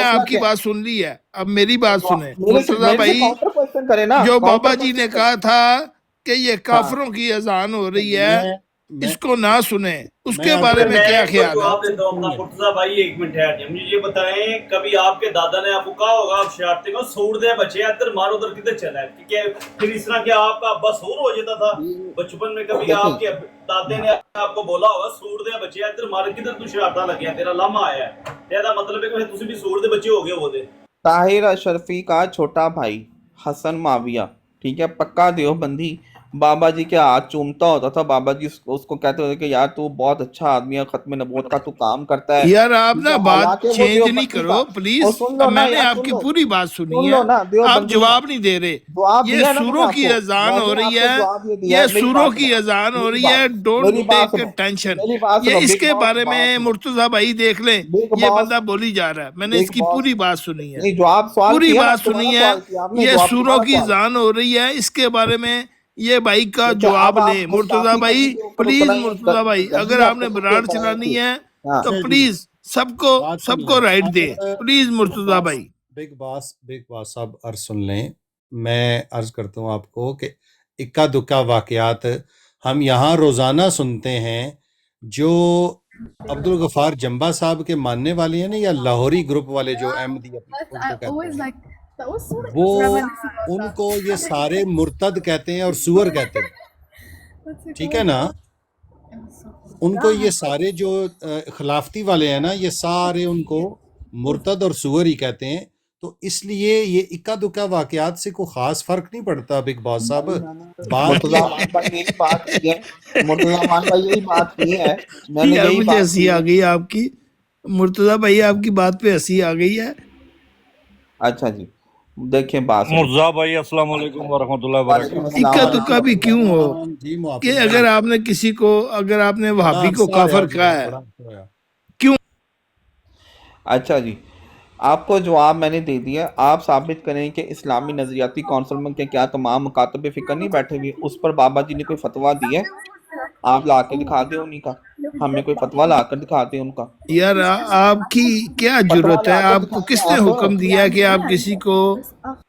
آپ کی بات سن لی ہے، اب میری بات سنیں. مرتضیٰ بھائی، کاؤنٹر کوشچن کریں نا. جو بابا جی نے کہا تھا کہ یہ کافروں کی اذان ہو رہی ہے، اس کو نہ سنیں، اس کے بارے میں کیا خیال ہے؟ جواب دیتا ہوں اپنا. مرتضیٰ بھائی ایک منٹ ہے، مجھے یہ بتائیں کبھی آپ کے دادا نے آپ کو کہا ہوگا آپ شرارتی کو سوڑ دے بچے ادھر مارو ادھر کدھر چلا ہے، کہ پھر اس طرح کیا آپ کا ابا سور ہو جاتا تھا بچپن میں؟ کبھی آپ کے دادے نے آپ کو بولا ہوگا سوڑ دے بچے ادھر مار کدھر تو شرارتہ لگیا تیرا لمحہ آیا ہے؟ یہ مطلب ہے کہ تسی بھی سوڑ دے بچے ہو گئے وہ دے. طاہر اشرفی کا چھوٹا بھائی حسن معاویہ، ٹھیک ہے، پکا دیوبندی، بابا جی کے ہاتھ چومتا ہوتا تھا. بابا جی اس کو کہتے ہوتے کہ یار تو بہت اچھا آدمی ہے، ختم نبوت کا تو کام کرتا ہے. یار آپ نا بات حالانکہ وہ چینج نہیں دیوبندی کرو تھا. پلیز، اور سن لو نا میں نے یار، آپ سن کی لو، پوری بات سنی سن ہے، لو نا، آپ دیوبندی جواب نہیں دے رہے. جواب یہ دیا نا میں نے سوروں آپ کی کو. اذان میں ہو نے آپ رہی کو ہے، جواب یہ دیا. یہ میری سوروں بات کی سنو، اذان ہو میری رہی ہے، بات، ڈونٹ میری بات ٹیک سنو، ٹینشن. میری بات یہ سنو. اس بگ کے باس بارے کی میں بات سنو. مرتضیٰ بھائی دیکھ لیں، بگ یہ باس، بندہ بولی جا رہا ہے، میں نے اس بگ کی باس، پوری بات سنی ہے، نہیں جو آپ سوال پوری کیا نا، بات تمہارا سنی ہے. سوال کیا آپ نے، یہ جواب سوروں تمہارا کی سوال. اذان ہو رہی ہے، اس کے بارے میں یہ بھائی کا ٹھیک ہے، جواب اب آپ لیں. مرتضیٰ گستاخی بھائی کرنے کے اوپر پلیز، اتنا ہی مرتضیٰ بھائی اگر گندی آپ نے حرکتوں کے برانڈ اوپر آئے چلانی تھی. ہے ہاں، تو اچھا جی، پلیز بات سب سن کو لیں. رائٹ اب دے، پلیز مرتضیٰ بھائی. بگ باس صاحب عرض سن لیں. میں عرض کرتا ہوں آپ کو کہ اکا دکا واقعات ہم یہاں روزانہ سنتے ہیں. جو عبدالغفار جمبا صاحب کے ماننے والے ہیں نا، یا لاہوری گروپ والے جو احمدی ان کو کہتے ہیں، وہ ان کو یہ سارے مرتد کہتے ہیں اور سور کہتے ہیں. ٹھیک ہے نا؟ ان کو یہ سارے جو خلافتی والے ہیں نا، یہ سارے ان کو مرتد اور سور ہی کہتے ہیں. تو اس لیے یہ اکا دکا واقعات سے کوئی خاص فرق نہیں پڑتا. بگ باس صاحب بات مرتضیٰ امان بھائی یہی بات کی ہے، مرتضیٰ امان بھائی یہی بات کی ہے، میں نے یار یہی مجھے بات ہنسی کی آ ہے. گئی آپ کی، مرتضیٰ بھائی آپ کی بات پہ ہنسی آ گئی ہے. اچھا جی، دیکھیں بات سنیں. مرزا بھائی السلام علیکم ورحمۃ اللہ وعلیکم وبرکاتہ. السلام اکا ورحمۃ دکا بھی اللہ. کیوں ہو جی معافی کہ بھائی، اگر آپ نے کسی کو، اگر آپ نے بڑا وہابی کو عرصہ ہوا کافر جی، کہا ہے، بڑا عرصہ ہوا. کیوں؟ اچھا جی، آپ کو جواب میں نے دے دیا. آپ ثابت کریں کہ اسلامی نظریاتی کونسل میں کیا تمام مکاتب فکر نہیں بیٹھے ہوئے، اس پر بابا جی نے کوئی فتویٰ دیا ہے؟ آپ لا کے دکھا دیں انہیں کا، ہمیں کوئی فتویٰ لا کر دکھا دیں ان کا. یار آپ کی کیا فتویٰ ضرورت ہے؟ لا کر آپ کو دکھائیں کس نے آپ. حکم دیا کہ آپ کسی کو،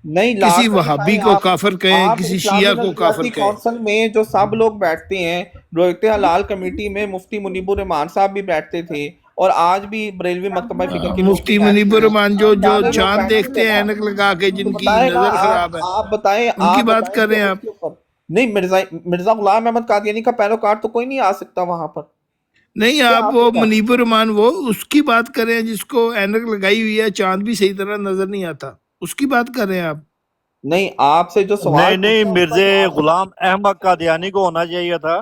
نہیں لا کسی کر وہابی دکھائیں کو آپ. کافر کہیں، آپ کسی اسلامی شیعہ کو کافر نظریاتی کہیں؟ کونسل میں جو سب لوگ بیٹھتے ہیں، رویت حلال کمیٹی میں مفتی منیب الرحمان صاحب بھی بیٹھتے تھے، اور آج بھی بریلوی مکتبہ فکر کے لوگ بھی مفتی بیٹھتے منیب ہیں. الرحمان جو سارے لوگ چاند بیٹھتے دیکھتے ہیں نا. اینک لگا کے، تو جن کی بتائیں نا، نظر خراب ہے، آپ بتائیں، ان کی آپ بات بتائیں کر کہ رہے ہیں اس آپ؟ کے اوپر. نہیں، مرزا غلام احمد قادیانی کا پیروکار تو کوئی نہیں آ سکتا وہاں پر. نہیں، کیا آپ آپ وہ بتائیں؟ منیب الرحمان وہ اس کی بات کر رہے ہیں جس کو اینک لگائی ہوئی ہے، چاند بھی صحیح طرح نظر نہیں آتا، اس کی بات کر رہے ہیں آپ؟ نہیں، آپ سے جو سوال نہیں پوچھا اس کا مرزا جواب دیں. غلام احمد قادیانی کو ہونا چاہیے تھا،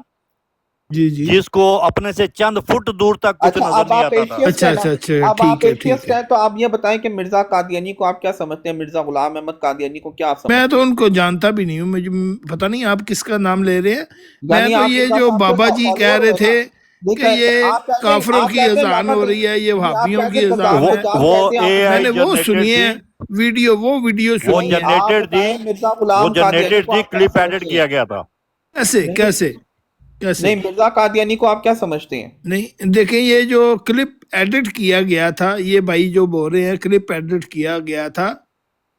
جی جی، جس کو اپنے سے چند فٹ دور تک کچھ اچھا، نظر اب نہیں آپ آتا تھا. ایتھیسٹ اچھا ہیں نا، اچھا اچھا، اب آپ ٹھیک ہے ٹھیک ایتھیسٹ ہے. ہیں تو آپ یہ بتائیں کہ مرزا قادیانی کو آپ کیا سمجھتے ہیں؟ مرزا غلام احمد قادیانی کو کیا آپ میں سمجھتے تو ان کو جانتا بھی نہیں ہوں، مجھے پتہ نہیں آپ کس کا نام لے رہے ہیں. ہیں؟ میں یعنی تو آپ یہ مرزا جو صاحب کے بابا جی کہہ فالوور رہے ہو نا. تھے نہیں کہ یہ آپ کہتے ہیں، کافروں آپ کی کہتے ہیں اذان لعنت ہو ہے. رہی ہے، یہ نہیں، آپ وہابیوں کہتے کی ہیں اذان قذافی، ہے، آپ وہ کہتے ہیں اے میں آئی نے وہ جنریٹڈ سنی ہے تھی، ویڈیو وہ سنی نہیں، ہے. آپ جنریٹڈ تھی، بتائیں مرزا وہ غلام قادیانی جنریٹڈ کو تھی، آپ کیا کلپ ایڈٹ سمجھتے ہیں؟ کیا گیا تھا. کیسے نہیں کیسے کیسے؟ نہیں، مرزا قادیانی کو آپ کیا سمجھتے ہیں؟ نہیں دیکھیں، یہ جو کلپ ایڈٹ کیا گیا تھا، یہ بھائی جو بول رہے ہیں کلپ ایڈٹ کیا گیا تھا،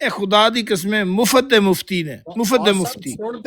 ਇਹ ਖੁਦਾ ਦੀ ਕਸਮ ਮੁਫਤ ਦੇ ਮੁਫਤੀ ਨੇ, ਮੁਫਤ ਦੇ ਮੁਫਤੀ।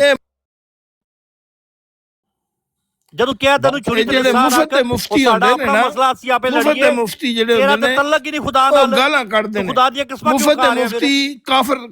ਇਹ ਜਦੋਂ ਕਿਹਾ ਤੈਨੂੰ ਛੁਰੀ ਤੇ ਜਿਹੜੇ ਸਾਹ ਮੁਫਤ ਦੇ ਰੱਖ, ਮੁਫਤੀ ਉਹ ਹੁੰਦੇ ਸਾਡਾ ਨੇ ਆਪਣਾ ਨਾ, ਮਸਲਾ ਅਸੀਂ ਆਪੇ ਮੁਫਤ ਦੇ ਲੜੀਏ। ਮੁਫਤੀ ਜਿਹੜੇ ਤੇਰਾ ਹੁੰਦੇ ਤੇ ਨੇ, ਤਲਕ ਹੀ ਨਹੀਂ ਖੁਦਾ ਉਹ ਨਾਲ, ਗਾਲਾਂ ਕੱਢਦੇ ਤੂੰ ਨੇ। ਖੁਦਾ ਦੀਆਂ ਕਿਸਮਾਂ ਕਿਉਂ ਮੁਫਤ ਖਾ ਦੇ ਰਿਹਾ ਫਿਰ? ਮੁਫਤੀ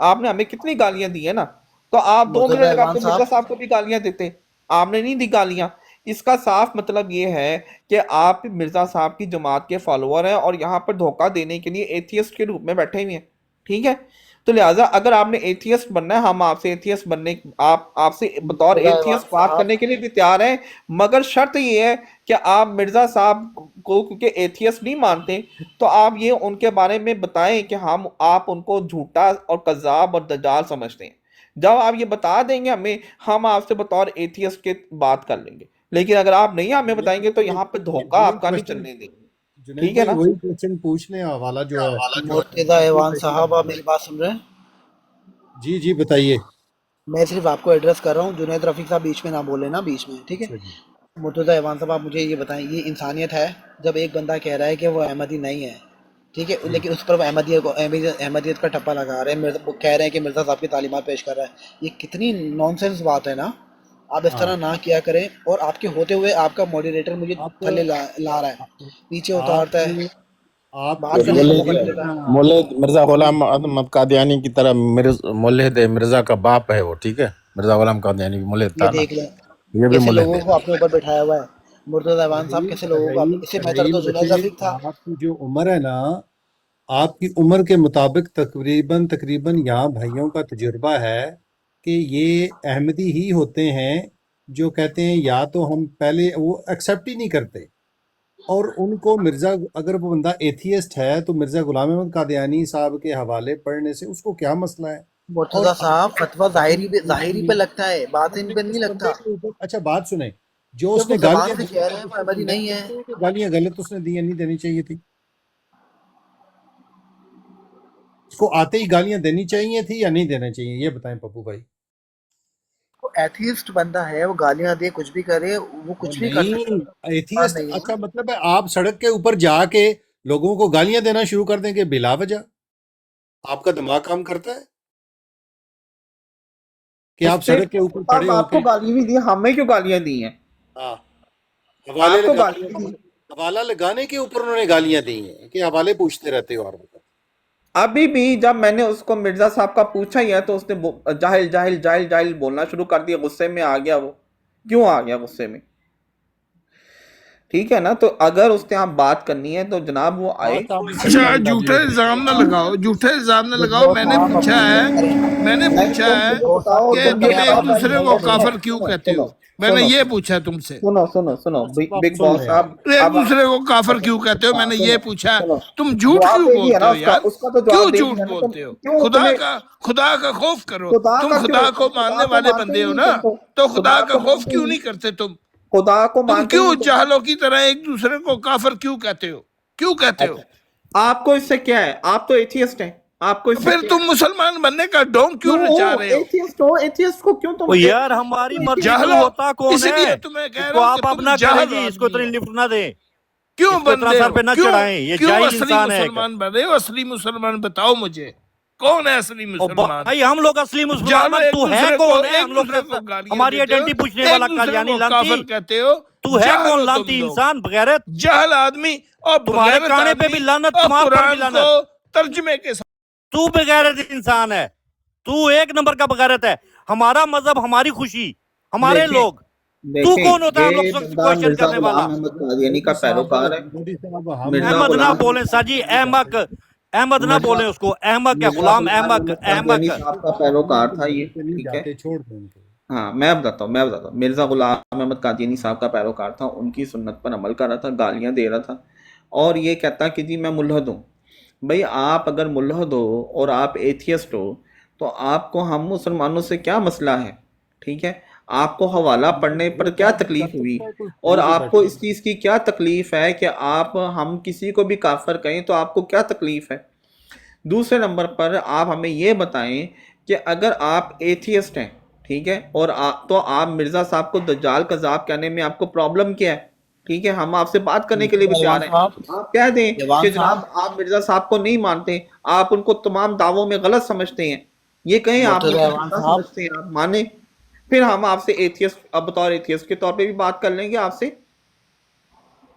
آپ نے ہمیں کتنی گالیاں دی ہیں نا, تو آپ 2 مرتضی منٹ لگا ایوان کے مرزا صاحب صاحب کو بھی گالیاں دیتے, آپ نے نہیں دی گالیاں. اس کا صاف مطلب یہ ہے کہ آپ مرزا صاحب کی جماعت کے فالوور ہیں اور یہاں پر دھوکہ دینے کے لیے ایتھیسٹ کے روپ میں بیٹھے ہوئے ہیں, ٹھیک ہے. تو لہٰذا اگر آپ نے ایتھیسٹ بننا ہے, ہم آپ سے ایتھیسٹ بننے, آپ سے بطور مرتضی ایوان ایتھیسٹ بات صاحب کرنے کے لیے بھی تیار ہیں, مگر شرط یہ ہے کہ آپ مرزا صاحب کو کیونکہ ایتھیسٹ نہیں مانتے, تو آپ یہ ان کے بارے میں بتائیں کہ آپ ان کو جھوٹا اور کذاب اور دجال سمجھتے ہیں. جب آپ یہ بتا دیں گے ہمیں, ہم آپ سے بطور ایتھیسٹ کے بات کر لیں گے. لیکن اگر آپ نہیں ہمیں بتائیں گے تو یہاں پہ دھوکہ وہی آپ کا نہیں کوشچن چلنے دیں گے, جنید ٹھیک ہے بھائی نا. وہی کوشچن پوچھ لیں, حوالہ جو ہے مرتضی ایوان صاحب آپ میری بات سن رہے ہیں؟ جی جی بتائیے. میں صرف آپ کو ایڈریس کر رہا ہوں, جنید رفیق صاحب بیچ میں نہ بولے نا, بیچ میں, ٹھیک ہے. اچھا جی. مرتضی ایوان صاحب آپ مجھے یہ بتائیں, یہ انسانیت ہے جب ایک بندہ کہہ رہا ہے کہ وہ احمدی نہیں ہے, ٹھیک ہے, جی لیکن اس پر وہ احمدیت کا ٹپا لگا رہے ہیں, وہ کہہ رہے ہیں کہ مرزا صاحب کی تعلیمات پیش کر رہا ہے. یہ کتنی نان سینس بات ہے نا, آپ اس ہاں طرح نہ کیا کریں. اور آپ کے ہوتے ہوئے آپ کا موڈریٹر مجھے آپ تھلے لا رہا ہے, نیچے آپ اتارتا ہے, نے آپ بات کو کرنے کا جو موقع نہیں مجھے دیتا. مولد مرزا غلام احمد قادیانی کی طرح مولد مرزا کا باپ ہے وہ, ٹھیک ہے, مرزا غلام قادیانی بھی مولد یہ تھا نا, دیکھ لیں یہ بھی کیسے مولد لوگوں ہے. کو اپنے اوپر بٹھایا ہوا ہے. مرتضی ایوان صاحب کیسے لوگوں کو اس سے بہتر تو رحیم جنید بشیر, رفیق تھا. آپ کی جو عمر ہے نا, آپ کی عمر کے مطابق تقریباً یہاں بھائیوں کا تجربہ ہے کہ یہ احمدی ہی ہوتے ہیں جو کہتے ہیں یا تو ہم پہلے وہ ایکسیپٹ ہی نہیں کرتے, اور ان کو مرزا, اگر وہ بندہ ایتھیسٹ ہے تو مرزا غلام احمد قادیانی صاحب کے حوالے پڑھنے سے اس کو کیا مسئلہ ہے. اور مرتضی صاحب فتویٰ ظاہری پہ لگتا ہے, آپ باطن نے پہ نہیں اس بندے لگتا. کے اوپر, اچھا بات سنیں, جو اس جب وہ نے زبان گالیاں سے دی کہہ رہے ہیں ہیں وہ احمدی میں نہیں ہے. کہتا ہوں کہ گالیاں غلط اس نے دی, نہیں دینی چاہیے تھی, اس کو آتے ہی گالیاں دینی چاہیے تھی یا نہیں دینا چاہیے, یہ بتائیں پپو بھائی. وہ ایتھیسٹ بندہ ہے, وہ گالیاں دے, کچھ بھی کرے, وہ وہ کچھ بھی کر سکتا نہیں ہے, ایتھیسٹ, نہیں اچھا ہے. مطلب ہے آپ سڑک کے اوپر جا کے لوگوں کو گالیاں دینا شروع کر دیں گے بلا وجہ, آپ کا دماغ کام کرتا ہے کہ آپ مسٹیک سڑک کے اوپر صاحب, کھڑے ہو آپ کے, کو گالیاں بھی دی, ہمیں کیوں گالیاں دی ہیں, ہاں, حوالے آپ کو لگانے, گالیاں دی. حوالہ لگانے کے اوپر انہوں نے گالیاں دی ہیں کہ حوالے پوچھتے رہتے ہو. اور بتاؤ, ابھی بھی جب میں نے اس کو مرزا صاحب کا پوچھا ہی ہے تو اس نے جاہل جاہل جاہل جاہل بولنا شروع کر دیا, غصے میں آ گیا. وہ کیوں آ گیا غصے میں, ٹھیک ہے نا. تو اگر اس نے آپ بات کرنی ہے تو جناب وہ آئے. بات آپ نے صحیح اچھا ٹائم جھوٹے ڈالی الزام نہ ہے. لگاؤ, جھوٹے الزام نہ لگاؤ. وہ میں نے صاحب پوچھا اپنا ہے, چپ کریں, میں نے نہیں پوچھا تم ہے مجھے وہ صاحب بتاؤ کو کہ چپ کریں, تم آپ ایک اپنا دوسرے چپ کو کریں. کافر کیوں سنو کہتے سنو ہو, میں نے سنو یہ پوچھا تم سے. سنو سنو سنو سب آپ بگ سن باس لیں. صاحب. ایک اب دوسرے کو کافر اچھا کیوں کہتے ہو, میں نے یہ سنو پوچھا ہے. سنو, تم جھوٹ جواب کیوں دے دیا نا بولتے ہو یار, اس کا تو کیوں جواب دے جھوٹ دیا نا. تم بولتے ہو. کیوں خدا تمہیں کا خدا کا خوف کرو, خدا تم کا کیوں, خدا کو تم ماننے خدا کو والے مانتے ہی بندے ہو نہیں, نا, تم تو تو خدا خدا کا کو خوف مانتے ہی کیوں نہیں, نہیں کرتے تم. خدا کو تم مانتے ہی کیوں نہیں تم. جاہلوں کی طرح ایک دوسرے کو کافر کیوں کہتے ہو, کیوں کہتے ہو. اچھا, آپ کو اس سے کیا ہے, آپ تو ایتھیسٹ ہیں, آپ کو اس سے پھر کیا تم ہے, مسلمان بننے کا ڈونگ کیوں رچا کیوں رہے ہو. ایتھیسٹ ہو, ایتھیسٹ کو کیوں تم وہ یار ہماری مرضی تو جاہلو, ہوتا کون اسی لیے ہے, تمہیں اس کہہ رہا کو ہوں کہ آپ اب تم نہ کریں جاہل جی, اس کو آدمی اتنی ہو. لفٹ نہ دیں, کیوں اس کو اتنا بندے سر ہو, پہ نہ کیوں چڑھائیں, یہ کیوں جاہل اصلی انسان ہے ایک. مسلمان بنے ہو. اصلی مسلمان بتاؤ مجھے, کون ہے اصلی اور مسلمان. بھائی ہم لوگ اصلی جانو مسلمان, ایک تو ہے دوسرے کو کون ہے, ایک ہم لوگ دوسرے کو گالیاں ہماری دیتے ہو, آئیڈینٹی پوچھنے ایک والا دوسرے قادیانی کو لانتی, کافر کہتے ہو. تو ہے جاہل کون ہو تم لانتی لوگ, انسان بغیرت, جاہل آدمی اور تمہارے بغیرت کانے پہ بھی آدمی, لعنت, اور تمہارے پر بھی قرآن کو لعنت. ترجمے کے ساتھ. تو بغیرت انسان ہے, تو ایک نمبر کا بغیرت ہے. ہمارا مذہب, ہماری خوشی, ہمارے دیکھیں لوگ, تو دیکھیں کون ہوتا ہے ہم لوگ یہ سے بندہ کوشچن مرزا کرنے والا. غلام احمد قادیانی کا مودی صاحب, پیروکار ہے. مودی صاحب, ہم مرزا احمد نہ غلام بولیں سر جی, احمق, احمد نہ مرزا بولیں اس کو, احمق ہے, مرزا غلام غلام احمق, احمد احمق. قادیانی صاحب کا پیروکار تھا یہ, نہیں ٹھیک ہے. جاتے, چھوڑ دیں ان کو. ہاں میں بتاتا ہوں, مرزا غلام احمد قادیانی صاحب کا پیروکار تھا, ان کی سنت پر عمل کر رہا تھا, گالیاں دے رہا تھا, اور یہ کہتا کہ جی میں ملحد ہوں. بھئی آپ اگر ملحد ہو اور آپ ایتھیسٹ ہو تو آپ کو ہم مسلمانوں سے کیا مسئلہ ہے, ٹھیک ہے. آپ کو حوالہ پڑھنے پر وہ کیا بات کر تکلیف ہوئی, سکتا ہے کوئی اور فری جو آپ کو بیٹھا اس چیز کی کیا تکلیف ہے کہ آپ ہم کسی کو بھی کافر کہیں تو آپ کو کیا تکلیف ہے. دوسرے نمبر پر آپ ہمیں یہ بتائیں کہ اگر آپ ایتھیسٹ ہیں, ٹھیک ہے, اور تو آپ مرزا صاحب کو دجال کذاب کہنے میں آپ کو پرابلم کیا ہے, ٹھیک ہے. ہم آپ سے بات کرنے کے لیے بھی ایوان تیار ہیں. صاحب, آپ کہہ دیں ایوان کہ صاحب, جناب آپ مرزا صاحب کو نہیں مانتے, آپ ان کو تمام دعووں میں غلط سمجھتے ہیں, یہ کہیں آپ ان مرتضی کو ایوان جھوٹا صاحب, سمجھتے ہیں, آپ مانیں, پھر ہم آپ سے ایتھیسٹ, اب بطور ایتھیسٹ کے طور پہ بھی بات کر لیں گے آپ سے.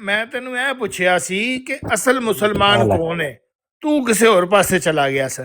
ਮੈਂ ਤੈਨੂੰ ਇਹ ਪੁੱਛਿਆ ਸੀ ਕਿ ਅਸਲ ਮੁਸਲਮਾਨ ਕੌਣ ਹੈ। ਤੂੰ ਕਿਸੇ ਹੋਰ ਪਾਸੇ ਚਲਾ ਗਿਆ ਸਾ।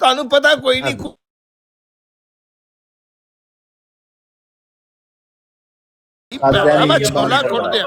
ਤੁਹਾਨੂੰ ਪਤਾ ਕੋਈ ਨਹੀਂ। ਭੈਣ ਮੈਂ ਛੋਲਾ ਕੁੱਟ ਦਿਆਂ।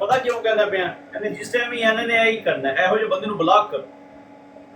ਪਤਾ ਕਿਉਂ ਕਹਿੰਦਾ ਪਿਆ? ਕਹਿੰਦੇ ਜਿਸ ਟਾਈਮ ਹੀ ਇਹਨਾਂ ਨੇ ਇਹੀ ਕਰਨਾ ਹੈ, ਇਹੋ ਜਿਹੇ ਬੰਦੇ ਨੂੰ ਬਲਾਕ ਕਰੋ।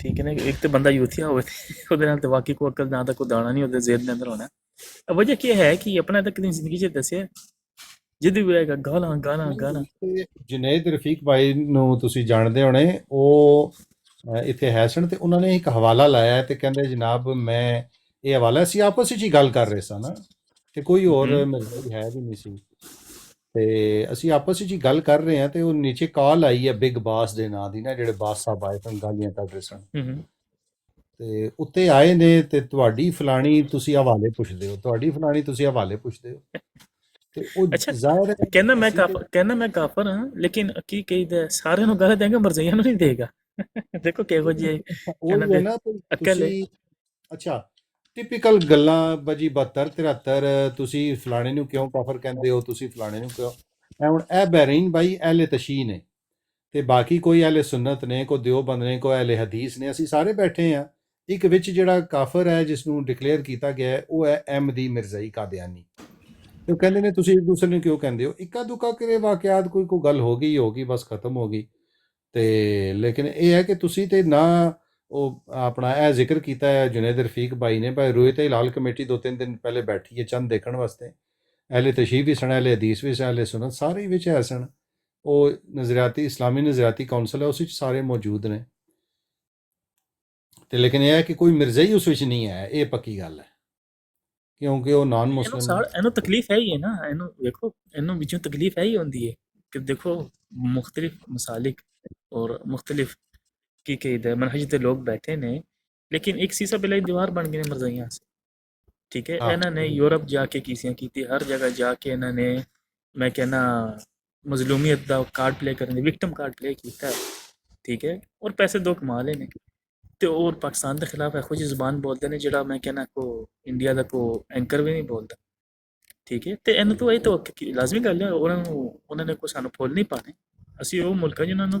ਠੀਕ ਹੈ ਨਾ, ਇੱਕ ਤੇ ਬੰਦਾ ਯੂਥੀਆ ਹੋਵੇ ਉਹਦੇ ਨਾਲ ਤੇ ਵਾਕਈ ਕੋਈ ਅਕਲ ਨਾ ਤਾਂ ਕੋਈ ਦਾਣਾ ਨਹੀਂ ਉਹਦੇ ਜ਼ਹਿਨ ਦੇ ਅੰਦਰ ਹੋਣਾ। ਵਜ੍ਹਾ ਕੀ ਹੈ ਕਿ ਆਪਣਾ ਤਾਂ ਕਦੀ ਜ਼ਿੰਦਗੀ 'ਚ ਦੱਸਿਆ ਜਿੱਦ ਵੀ ਆਏਗਾ ਗਾਲਾਂ ਗਾਲਾਂ ਗਾਲਾਂ। ਜੁਨੈਦ ਰਫੀਕ ਭਾਈ ਨੂੰ ਤੁਸੀਂ ਜਾਣਦੇ ਹੋਣੇ, ਉਹ ਇੱਥੇ ਹੈ ਸਨ ਤੇ ਉਹਨਾਂ ਨੇ ਇੱਕ ਹਵਾਲਾ ਲਾਇਆ ਹੈ ਤੇ ਕਹਿੰਦੇ ਜਨਾਬ ਮੈਂ ਇਹ ਹਵਾਲਾ, ਅਸੀਂ ਆਪਸ ਵਿੱਚ ਹੀ ਗੱਲ ਕਰ ਰਹੇ ਸਾਂ ਨਾ, ਤੇ ਕੋਈ ਹੋਰ ਮੇਰੇ ਹੈ ਵੀ ਨਹੀਂ ਸੀ, ਤੇ ਅਸੀਂ ਆਪਸ ਵਿੱਚ ਹੀ ਗੱਲ ਕਰ ਰਹੇ ਹਾਂ ਤੇ ਉਹ ਨੀਚੇ ਕਾਲ ਆਈ ਹੈ ਬਿਗ ਬਾਸ ਦੇ ਨਾਂ ਦੀ ਨਾ, ਜਿਹੜੇ ਬਾਸ ਸਾਹਿਬ ਆਏ ਸਨ ਗਾਲੀਆਂ ਕੱਢ ਰਹੇ ਸਨ, ਤੇ ਉੱਤੇ ਆਏ ਨੇ ਤੇ ਤੁਹਾਡੀ ਫਲਾਣੀ ਤੁਸੀਂ ਹਵਾਲੇ ਪੁੱਛਦੇ ਹੋ, ਤੁਹਾਡੀ ਫਲਾਣੀ ਤੁਸੀਂ ਹਵਾਲੇ ਪੁੱਛਦੇ ਹੋ। ਤੇ ਉਹ ਅੱਛਾ ਜ਼ਾਹਿਰ ਹੈ ਕਹਿੰਦਾ ਮੈਂ ਅਸੀਂ ਤੇ ਕਹਿੰਦਾ ਮੈਂ ਕਾਫਰ ਹਾਂ ਲੇਕਿਨ ਕੀ ਕਹੀਦਾ ਸਾਰਿਆਂ ਨੂੰ ਗਾਲਾਂ ਦੇਗਾ ਮਰਜ਼ਈਆਂ ਨੂੰ ਨਹੀਂ ਦੇਗਾ ਦੇਖੋ ਕਿਹੋ ਜਿਹੇ ਇਹਨਾਂ ਉਹੀ ਹੈ ਦੇ ਨਾ ਤੇ ਅਕਲ ਹੈ ਤੁਸੀਂ ਅੱਛਾ ਟਿਪੀਕਲ ਗੱਲਾਂ ਬਜੀ 72 73 ਤੁਸੀਂ ਫਲਾਣੇ ਨੂੰ ਕਿਉਂ ਕਾਫਰ ਕਹਿੰਦੇ ਹੋ ਤੁਸੀਂ ਫਲਾਣੇ ਨੂੰ ਕਿਉਂ ਇਹ ਹੁਣ ਇਹ ਬਹਿਰੀਨ ਭਾਈ ਅਹਿਲੇ ਤਸ਼ੀਹ ਨੇ ਤੇ ਬਾਕੀ ਕੋਈ ਅਹਿਲੇ ਸੁਨਨਤ ਨੇ ਕੋਈ ਦਿਓਬੰਦ ਨੇ ਕੋਈ ਅਹਿਲੇ ਹਦੀਸ ਨੇ ਅਸੀਂ ਸਾਰੇ ਬੈਠੇ ਆ ਇੱਕ ਵਿੱਚ ਜਿਹੜਾ ਕਾਫਰ ਹੈ ਜਿਸ ਨੂੰ ਡਿਕਲੇਅਰ ਕੀਤਾ ਗਿਆ ਹੈ ਉਹ ਹੈ ਅਹਿਮਦੀ ਮਿਰਜ਼ਈ ਕਾਦੀਆਨੀ ਤੇ ਉਹ ਕਹਿੰਦੇ ਨੇ ਤੁਸੀਂ ਇੱਕ ਦੂਸਰੇ ਨੂੰ ਕਿਉਂ ਕਹਿੰਦੇ ਹੋ ਇੱਕਾ ਦੁੱਕਾ ਕਰੇ ਵਾਕਿਆਤ ਕੋਈ ਗੱਲ ਹੋਗੀ ਬਸ ਖਤਮ ਹੋ ਗਈ ਤੇ ਲੇਕਿਨ ਇਹ ਹੈ ਕਿ ਤੁਸੀਂ ਤੇ ਨਾ ਉਹ ਆਪਣਾ ਇਹ ਜ਼ਿਕਰ ਕੀਤਾ ਹੈ ਜੁਨੈਦ ਰਫੀਕ ਭਾਈ ਨੇ ਭਾਈ ਰੋਏ ਤੇ ਹਿਲਾਲ ਕਮੇਟੀ 2-3 ਦਿਨ ਪਹਿਲੇ ਬੈਠੀ ਹੈ ਚੰਦ ਦੇਖਣ ਵਾਸਤੇ ਅਹਿਲੇ ਤਸ਼ੀਹ ਵੀ ਸਨ ਅਹਿਲੇ ਹਦੀਸ ਵੀ ਸਨ ਅਹਿਲੇ ਸੁਨਨਤ ਸਾਰੇ ਵਿੱਚ ਹੈ ਸਨ ਉਹ ਨਜ਼ਰਿਆਤੀ ਇਸਲਾਮੀ ਨਜ਼ਰਿਆਤੀ ਕੌਂਸਲ ਹੈ ਉਸ ਵਿੱਚ ਸਾਰੇ ਮੌਜੂਦ ਨੇ ਤੇ ਲੇਕਿਨ ਇਹ ਹੈ ਕਿ ਕੋਈ ਮਿਰਜ਼ਈ ਉਸ ਵਿੱਚ ਨਹੀਂ ਹੈ ਇਹ ਪੱਕੀ ਗੱਲ ਹੈ ਕਿਉਂਕਿ ਉਹ ਨਾਨ ਮੁਸਲਿਮ ਹੈ ਇਹਨੂੰ ਤਕਲੀਫ ਹੈ ਹੀ ਹੈ ਨਾ ਇਹਨੂੰ ਵੇਖੋ ਇਹਨੂੰ ਵਿੱਚੋਂ ਤਕਲੀਫ ਹੈ ਹੀ ਹੁੰਦੀ ਹੈ ਕਿ ਦੇਖੋ ਮੁxtਲਿਫ ਮਸਾਲਿਕ ਔਰ ਮੁxtਲਿਫ ਕੀ ਕਹੀਦਾ ਮਨਹਜ ਤੇ ਲੋਕ ਬੈਠੇ ਨੇ ਲੇਕਿਨ ਇੱਕ ਸੀਸਾ ਪਹਿਲਾਂ ਹੀ ਦੀਵਾਰ ਬਣ ਗਏ ਨੇ ਮਰਜ਼ਈਆਂ ਸੇ ਠੀਕ ਹੈ ਹਾਂ ਇਹਨਾਂ ਨੇ ਯੂਰਪ ਜਾ ਕੇ ਕੀਸੀਆਂ ਕੀਤੀ ਹਰ ਜਗ੍ਹਾ ਜਾ ਕੇ ਇਹਨਾਂ ਨੇ ਮੈਂ ਕਹਿੰਦਾ ਮਜ਼ਲੂਮੀਅਤ ਦਾ ਕਾਰਡ ਪਲੇ ਕਰਨ ਦੀ ਵਿਕਟਮ ਕਾਰਡ ਪਲੇ ਕੀਤਾ ਹੈ ਠੀਕ ਹੈ ਔਰ ਪੈਸੇ ਦੋ ਕਮਾ ਲਏ ਨੇ ਤੇ ਔਰ ਪਾਕਿਸਤਾਨ ਦੇ ਖਿਲਾਫ ਇਹੋ ਜਿਹੀ ਜ਼ੁਬਾਨ ਬੋਲਦੇ ਨੇ ਜਿਹੜਾ ਮੈਂ ਕਹਿੰਦਾ ਕੋ ਇੰਡੀਆ ਦਾ ਕੋ ਐਂਕਰ ਵੀ ਨਹੀਂ ਬੋਲਦਾ ਠੀਕ ਹੈ ਤੇ ਇਹਨੂੰ ਤਾਂ ਇਹ ਤਾਂ ਲਾਜ਼ਮੀ ਗੱਲ ਹੈ ਉਹਨਾਂ ਨੇ ਕੋ ਸਾਨੂੰ ਫੁੱਲ ਨਹੀਂ ਪਾਣੇ ਅਸੀਂ ਉਹ ਮੁਲਕ ਜਿਨ੍ਹਾਂ ਨੂੰ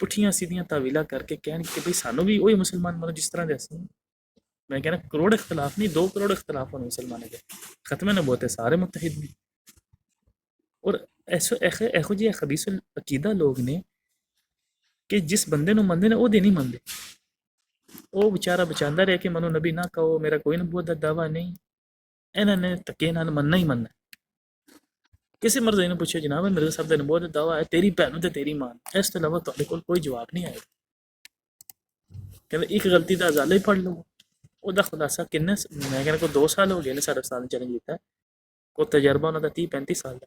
ਪੁੱਠੀਆਂ ਸਿੱਧੀਆਂ ਤਾਵੀਲਾਂ ਕਰਕੇ ਕਹਿਣ ਕਿ ਭਈ ਸਾਨੂੰ ਵੀ ਉਹੀ ਮੁਸਲਮਾਨ ਮੰਨੋ ਜਿਸ ਤਰ੍ਹਾਂ ਦੇ ਅਸੀਂ ਮੈਂ ਕਹਿੰਦਾ ਕਰੋੜ ਇਖਤਲਾਫ ਨਹੀਂ 2 ਕਰੋੜ ਇਖਤਲਾਫ ਹੋਣ ਮੁਸਲਮਾਨਾਂ ਦੇ ਖਤਮ ਨਬੂਵਤ ਸਾਰੇ ਮੁਤਹਿਦ ਨੇ ਔਰ ਇਹੋ ਜਿਹੇ ਖਬੀਸ ਅਕੀਦਾ ਲੋਕ ਨੇ ਕਿ ਜਿਸ ਬੰਦੇ ਨੂੰ ਮੰਨਦੇ ਨੇ ਉਹਦੇ ਨਹੀਂ ਮੰਨਦੇ ਉਹ ਵਿਚਾਰਾ ਬਚਾਉਂਦਾ ਰਿਹਾ ਕਿ ਮਨੋ ਨਬੀ ਨਾ ਕਹੋ ਮੇਰਾ ਕੋਈ ਨਬੂਵਤ ਦਾ ਦਾਵਾ ਨਹੀਂ ਇਹਨਾਂ ਨੇ ਧੱਕੇ ਨਾਲ ਮੰਨਣਾ ਹੀ ਮੰਨਣਾ ਕਿਸੇ ਮਰਜ਼ੀ ਨੂੰ ਪੁੱਛੋ ਜਨਾਬ ਮਿਰਜ਼ਾ ਸਾਹਿਬ ਦਾ ਨਬੂਵਤ ਦਾ ਦਾਵਾ ਹੈ ਤੇਰੀ ਭੈਣ ਤੇ ਤੇਰੀ ਮਾਂ ਇਸ ਤੋਂ ਇਲਾਵਾ ਤੁਹਾਡੇ ਕੋਲ ਕੋਈ ਜਵਾਬ ਨਹੀਂ ਆਏਗਾ ਕਹਿੰਦੇ ਇੱਕ ਗਲਤੀ ਦਾ ਅਜ਼ਾਲਾ ਹੀ ਪੜ ਲਓ ਉਹਦਾ ਖੁਲਾਸਾ ਕਿੰਨੇ ਮੈਂ ਕਹਿੰਦਾ ਕੋਈ 2 ਸਾਲ ਹੋ ਗਏ ਨੇ ਸਾਡੇ ਉਸਤਾਦ ਨੇ ਚੈਲੰਜ ਕੀਤਾ ਕੋਈ ਤਜਰਬਾ ਉਹਨਾਂ ਦਾ 30-35 ਸਾਲ ਦਾ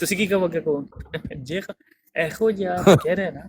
ਤੁਸੀਂ ਕੀ ਕਹੋਗੇ ਕੋ ਜੇ ਇਹੋ ਜਿਹਾ ਕਹਿ ਰਹੇ ਨਾ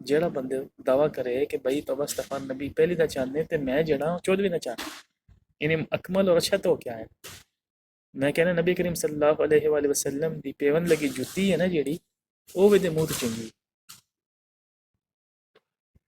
ਜਿਹੜਾ ਬੰਦੇ ਦਾਵਾ ਕਰੇ ਕਿ ਭਾਈ ਤੌਬਾ ਇਸਤਗਫਾਰ ਨਬੀ ਪਹਿਲੀ ਦਾ ਚਾਹਨੇ ਤੇ ਮੈਂ ਜਿਹੜਾ 14ਵੀਂ ਦਾ ਚਾਹਨਾ ਇਹਨੇ ਅਕਮਲ ਔਰ ਅੱਛਾ ਤੋਂ ਕਿਆ ਹੈ ਮੈਂ ਕਹਿੰਦਾ ਨਬੀ ਕਰੀਮ ਸੱਲੱਲਾਹੁ ਅਲੈਹਿ ਵਸੱਲਮ ਦੀ ਪੇਵਨ ਲਗੀ ਜੁੱਤੀ ਹੈ ਨਾ ਜਿਹੜੀ ਉਹ ਵੀ ਦੇ ਮੂੰਹ ਤੇ ਚੰਗੀ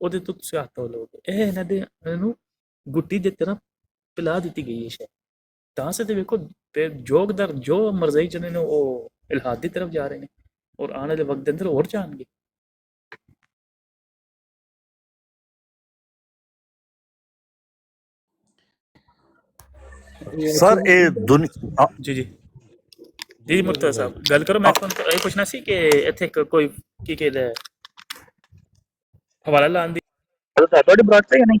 ਉਹਦੇ ਤੋਂ ਤੁਸੀਂ ਹੱਥ ਧੋ ਲਓਗੇ। ਇਹ ਇਹਨਾਂ ਦੇ ਇਹਨੂੰ ਗੁੱਟੀ ਦੀ ਤਰ੍ਹਾਂ ਪਿਲਾ ਦਿੱਤੀ ਗਈ ਹੈ ਸ਼ਾਇਦ। ਤਾਂ ਸੇ ਤੇ ਵੇਖੋ ਤੇ ਜੋਗ ਦਰ ਜੋ ਮਰਜ਼ਈ ਚ ਨੇ ਉਹ ਇਲਹਾਦ ਦੀ ਤਰਫ ਜਾ ਰਹੇ ਨੇ ਔਰ ਆਉਣ ਵਾਲੇ ਵਕਤ ਦੇ ਅੰਦਰ ਹੋਰ ਜਾਣਗੇ। ਸਰ ਇਹ ਦੁਨੀਆ ਜੀ ਜੀ ਜੀ ਮੁਰਤਜ਼ਾ ਸਾਹਿਬ ਗੱਲ ਕਰੋ। ਮੈਂ ਤੁਹਾਨੂੰ ਇਹ ਪੁੱਛਣਾ ਸੀ ਕਿ ਇੱਥੇ ਕੋਈ ਕੀ ਕਹਿੰਦਾ ਹੈ ਹਵਾਲਾ ਲਾਉਣ ਦੀ ਤੁਹਾਡੇ ਬਰਾਡ ਤੇ ਜਾਂ ਨਹੀਂ?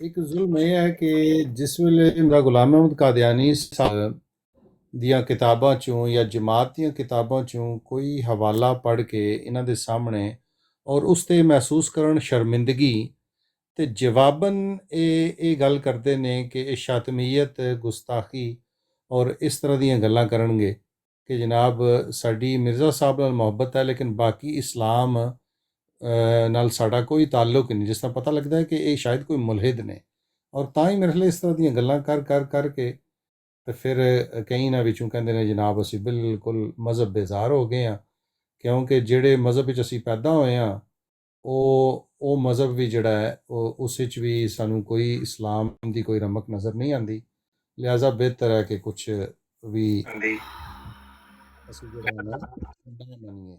ਇੱਕ ਜ਼ੁਲਮ ਇਹ ਹੈ ਕਿ ਜਿਸ ਵੇਲੇ ਮੇਰਾ ਗੁਲਾਮ ਅਹਿਮਦ ਕਾਦੀਆਨੀ ਸਾਹਿਬ ਦੀਆਂ ਕਿਤਾਬਾਂ ਚੋਂ ਜਾਂ ਜਮਾਤ ਦੀਆਂ ਕਿਤਾਬਾਂ ਚੋਂ ਕੋਈ ਹਵਾਲਾ ਪੜ੍ਹ ਕੇ ਇਹਨਾਂ ਦੇ ਸਾਹਮਣੇ ਔਰ ਉਸ 'ਤੇ ਮਹਿਸੂਸ ਕਰਨ ਸ਼ਰਮਿੰਦਗੀ, ਤੇ ਜਵਾਬਨ ਇਹ ਗੱਲ ਕਰਦੇ ਨੇ ਕਿ ਇਹ ਸ਼ਾਤਮੀਅਤ, ਗੁਸਤਾਖੀ ਔਰ ਇਸ ਤਰ੍ਹਾਂ ਦੀਆਂ ਗੱਲਾਂ ਕਰਨਗੇ ਕਿ ਜਨਾਬ ਸਾਡੀ ਮਿਰਜ਼ਾ ਸਾਹਿਬ ਨਾਲ ਮੁਹੱਬਤ ਹੈ ਲੇਕਿਨ ਬਾਕੀ ਇਸਲਾਮ ਨਾਲ ਸਾਡਾ ਕੋਈ ਤਾਲੁਕ ਨਹੀਂ। ਜਿਸ ਤਰ੍ਹਾਂ ਪਤਾ ਲੱਗਦਾ ਹੈ ਕਿ ਇਹ ਸ਼ਾਇਦ ਕੋਈ ਮੁਲਹਿਦ ਨੇ, ਔਰ ਤਾਂ ਹੀ ਮੇਰੇ ਲਈ ਇਸ ਤਰ੍ਹਾਂ ਦੀਆਂ ਗੱਲਾਂ ਕਰਕੇ ਤੇ ਫਿਰ ਕਈ ਨਾ ਵਿੱਚੋਂ ਕਹਿੰਦੇ ਨੇ ਜਨਾਬ ਅਸੀਂ ਬਿਲਕੁਲ ਮਜ਼ਹਬ ਬੇਜ਼ਾਰ ਹੋ ਗਏ ਹਾਂ, ਕਿਉਂਕਿ ਜਿਹੜੇ ਮਜ਼ਹਬ ਵਿੱਚ ਅਸੀਂ ਪੈਦਾ ਹੋਏ ਹਾਂ ਉਹ ਮਜ਼ਹਬ ਵੀ ਜਿਹੜਾ ਹੈ ਉਹ ਉਸ ਵਿੱਚ ਵੀ ਸਾਨੂੰ ਕੋਈ ਇਸਲਾਮ ਦੀ ਕੋਈ ਰਮਕ ਨਜ਼ਰ ਨਹੀਂ ਆਉਂਦੀ। ਲਿਹਾਜ਼ਾ ਬਿਹਤਰ ਹੈ ਕਿ ਕੁਛ ਵੀ ਅਸੀਂ ਜਿਹੜਾ ਹੈ ਨਾ ਮੰਨੀਏ।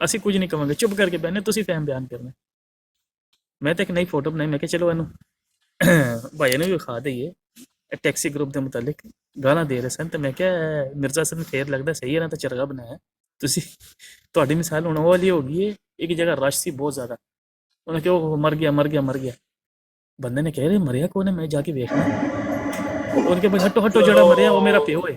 ਅਸੀਂ ਕੁਝ ਨਹੀਂ ਕਵਾਂਗੇ, ਚੁੱਪ ਕਰਕੇ ਬੈਠਨੇ, ਤੁਸੀਂ ਫਹਿਮ ਬਿਆਨ ਕਰਨਾ। ਮੈਂ ਤਾਂ ਇੱਕ ਨਈ ਫੋਟੋ ਬਣਾਈ, ਮੈਂ ਕਿਹਾ ਚਲੋ ਇਹਨੂੰ ਭਾਈਆਂ ਨੂੰ ਵੀ ਵਿਖਾ ਦਈਏ। ਟੈਕਸੀ ਗਰੁੱਪ ਦੇ ਮੁਤਲਕ ਗਾਲਾਂ ਦੇ ਰਹੇ ਸਨ ਤੇ ਮੈਂ ਕਿਹਾ ਮਿਰਜ਼ਾ ਸਾਹਿਬ ਨੂੰ ਫੇਰ ਲੱਗਦਾ ਸਹੀ ਹੈ ਨਾ, ਤਾਂ ਚਰਗਾ ਬਣਾਇਆ ਤੁਸੀਂ। ਤੁਹਾਡੀ ਮਿਸਾਲ ਹੁਣ ਉਹ ਵਾਲੀ ਹੋ ਗਈ ਹੈ, ਇੱਕ ਜਗ੍ਹਾ ਰਸ਼ ਸੀ ਬਹੁਤ ਜ਼ਿਆਦਾ, ਉਹਨੇ ਕਿਹਾ ਉਹ ਮਰ ਗਿਆ। ਬੰਦੇ ਨੇ ਕਹਿ ਰਹੇ ਮਰਿਆ ਕੌਣ ਹੈ, ਮੈਂ ਜਾ ਕੇ ਵੇਖਣਾ। ਉਹਨੇ ਕਿਹਾ ਹਟੋ ਜਿਹੜਾ ਮਰਿਆ ਉਹ ਮੇਰਾ ਪਿਓ ਹੈ।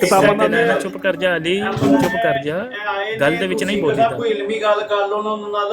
ਕਿਤਾਬਾਂ ਦਾ ਨਾ ਚੁੱਪ ਕਰ ਜਾ ਅਲੀ, ਚੁੱਪ ਕਰ ਜਾ, ਗੱਲ ਦੇ ਵਿੱਚ ਨਹੀਂ ਬੋਲੀ ਦਾ। ਕੋਈ ਇਲਮੀ ਗੱਲ ਕਰ ਲਓ ਉਹਨਾਂ ਨਾਲ,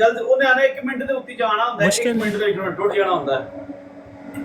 ਗੱਲ ਉਹਨੇ ਆਣਾ 1 ਮਿੰਟ ਦੇ ਉੱਤੇ ਜਾਣਾ ਹੁੰਦਾ ਹੈ, 1 ਮੁਸ਼ਕਿਲ ਮਿੰਟ ਦੇ ਵਿੱਚ ਉਹਨੇ ਟੁੱਟ ਜਾਣਾ ਹੁੰਦਾ ਹੈ।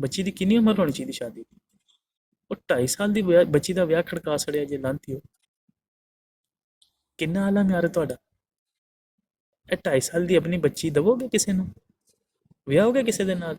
ਬੱਚੀ ਦੀ ਕਿੰਨੀ ਉਮਰ ਹੋਣੀ ਚਾਹੀਦੀ ਸ਼ਾਦੀ ਦੀ। ਉਹ 2.5 ਸਾਲ ਦੀ ਬੱਚੀ ਦਾ ਵਿਆਹ ਖੜਕਾ ਛੜਿਆ ਜੇ ਲਾਂਤੀ ਹੋ, ਕਿੰਨਾ ਆਲਾ ਮਿਆਰ ਹੈ ਤੁਹਾਡਾ। ਇਹ 2.5 ਸਾਲ ਦੀ ਆਪਣੀ ਬੱਚੀ ਦਵੋਗੇ ਕਿਸੇ ਨੂੰ, ਵਿਆਹੋਗੇ ਕਿਸੇ ਦੇ ਨਾਲ।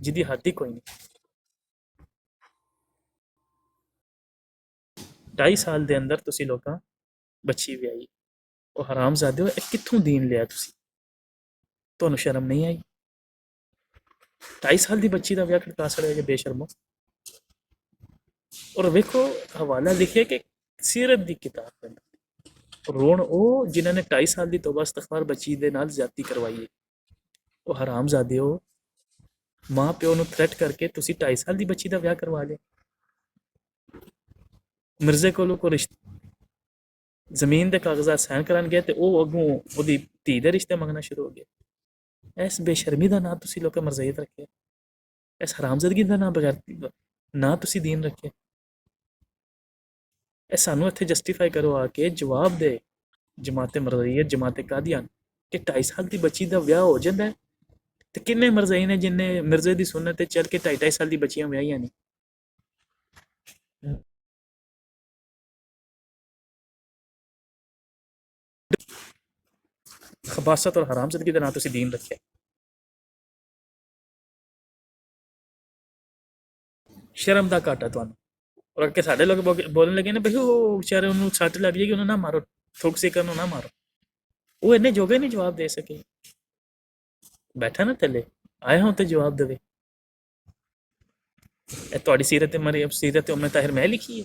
ਜਿਹਦੀ ਹੱਦ ਹੀ ਕੋਈ ਨਹੀਂ। 2.5 ਸਾਲ ਦੇ ਅੰਦਰ ਤੁਸੀਂ ਲੋਕਾਂ ਬੱਚੀ ਵਿਆਹੀ, ਉਹ ਹਰਾਮਜ਼ਾਦੇ ਹੋ। ਇਹ ਕਿੱਥੋਂ ਦੀਨ ਲਿਆ ਤੁਸੀਂ, ਤੁਹਾਨੂੰ ਸ਼ਰਮ ਨਹੀਂ ਆਈ। 2.5 ਸਾਲ ਦੀ ਬੱਚੀ ਦਾ ਵਿਆਹ ਖੜਕਾ ਛੜਿਆ ਜੇ ਬੇਸ਼ਰਮੋ। ਔਰ ਵੇਖੋ ਹਵਾਲਾ ਲਿਖਿਆ ਕਿ ਸੀਰਤ ਦੀ ਕਿਤਾਬ ਦੇ ਅੰਦਰ ਰੋਣ ਉਹ ਜਿਨ੍ਹਾਂ ਨੇ 2.5 ਸਾਲ ਦੀ ਤੋਬਾ ਇਸਤਗਫਾਰ ਬੱਚੀ ਦੇ ਨਾਲ ਜ਼ਿਆਦਤੀ ਕਰਵਾਈ ਹੈ। ਉਹ ਹਰਾਮਜ਼ਾਦੇ ਹੋ, ਮਾਂ ਪਿਓ ਨੂੰ ਥ੍ਰੈਟ ਕਰਕੇ ਤੁਸੀਂ 2.5 ਸਾਲ ਦੀ ਬੱਚੀ ਦਾ ਵਿਆਹ ਕਰਵਾ ਲਿਆ। ਮਿਰਜ਼ੇ ਕੋਲੋਂ ਕੋ ਜ਼ਮੀਨ ਦੇ ਕਾਗਜ਼ਾਤ ਸਾਈਨ ਕਰਾਉਣ ਗਏ ਤੇ ਉਹ ਅੱਗੋਂ ਉਹਦੀ ਧੀ ਦੇ ਰਿਸ਼ਤੇ ਮੰਗਣਾ ਸ਼ੁਰੂ ਹੋ ਗਏ। ਇਸ ਬੇਸ਼ਰਮੀ ਦਾ ਨਾਂ ਤੁਸੀਂ ਲੋਕਾਂ ਮਰਜ਼ਈਅਤ ਰੱਖਿਆ, ਇਸ ਹਰਾਮਜ਼ਦਗੀ ਦਾ ਨਾਂ ਬਗੈਰਤੀ ਦਾ ਨਾਂ ਤੁਸੀਂ ਦੀਨ ਰੱਖਿਆ। ਇਹ ਸਾਨੂੰ ਇੱਥੇ ਜਸਟੀਫਾਈ ਕਰੋ ਆ ਕੇ ਜਵਾਬ ਦੇ ਜਮਾਤ ਮਰਜ਼ਈਅਤ, ਜਮਾਤ ਕਾਦੀਆਨ ਕਿ 2.5 ਸਾਲ ਦੀ ਬੱਚੀ ਦਾ ਵਿਆਹ ਹੋ ਜਾਂਦਾ ਹੈ ਤੇ ਕਿੰਨੇ ਮਰਜ਼ਈ ਨੇ ਜਿੰਨੇ ਮਿਰਜ਼ੇ ਦੀ ਸੁਨਨਤ ਤੇ ਚੱਲ ਕੇ 2.5 ਸਾਲ ਦੀ ਬੱਚੀਆਂ ਵਿਆਹੀਆਂ ਨਹੀਂ। ਖਬਾਸਤ ਔਰ ਹਰਾਮਜ਼ਦਗੀ ਦਾ ਨਾਂ ਤੁਸੀਂ ਦੀਨ ਰੱਖਿਆ। ਸ਼ਰਮ ਦਾ ਘਾਟਾ ਤੁਹਾਨੂੰ। ਔਰ ਅੱਗੇ ਸਾਡੇ ਲੋਕ ਬੋਲਣ ਲੱਗੇ ਨੇ ਬਈ ਉਹ ਵਿਚਾਰੇ ਉਹਨੂੰ ਸੱਟ ਲੱਗ ਜਾਏਗੀ, ਉਹਨੂੰ ਨਾ ਮਾਰੋ, ਠੋਕ ਸਿਕਰ ਨੂੰ ਨਾ ਮਾਰੋ। ਉਹ ਇੰਨੇ ਜੋਗੇ ਨਹੀਂ ਜਵਾਬ ਦੇ ਸਕੇ। ਬੈਠਾ ਨਾ ਥੱਲੇ ਆਇਆ ਹਾਂ ਤੇ ਜਵਾਬ ਦੇਵੇ। ਇਹ ਤੁਹਾਡੀ ਸੀਰਤ ਮਰੀਮ, ਸੀਰਤ ਉਮਰ ਤਾਹਿਰ ਮੈਂ ਲਿਖੀ ਹੈ।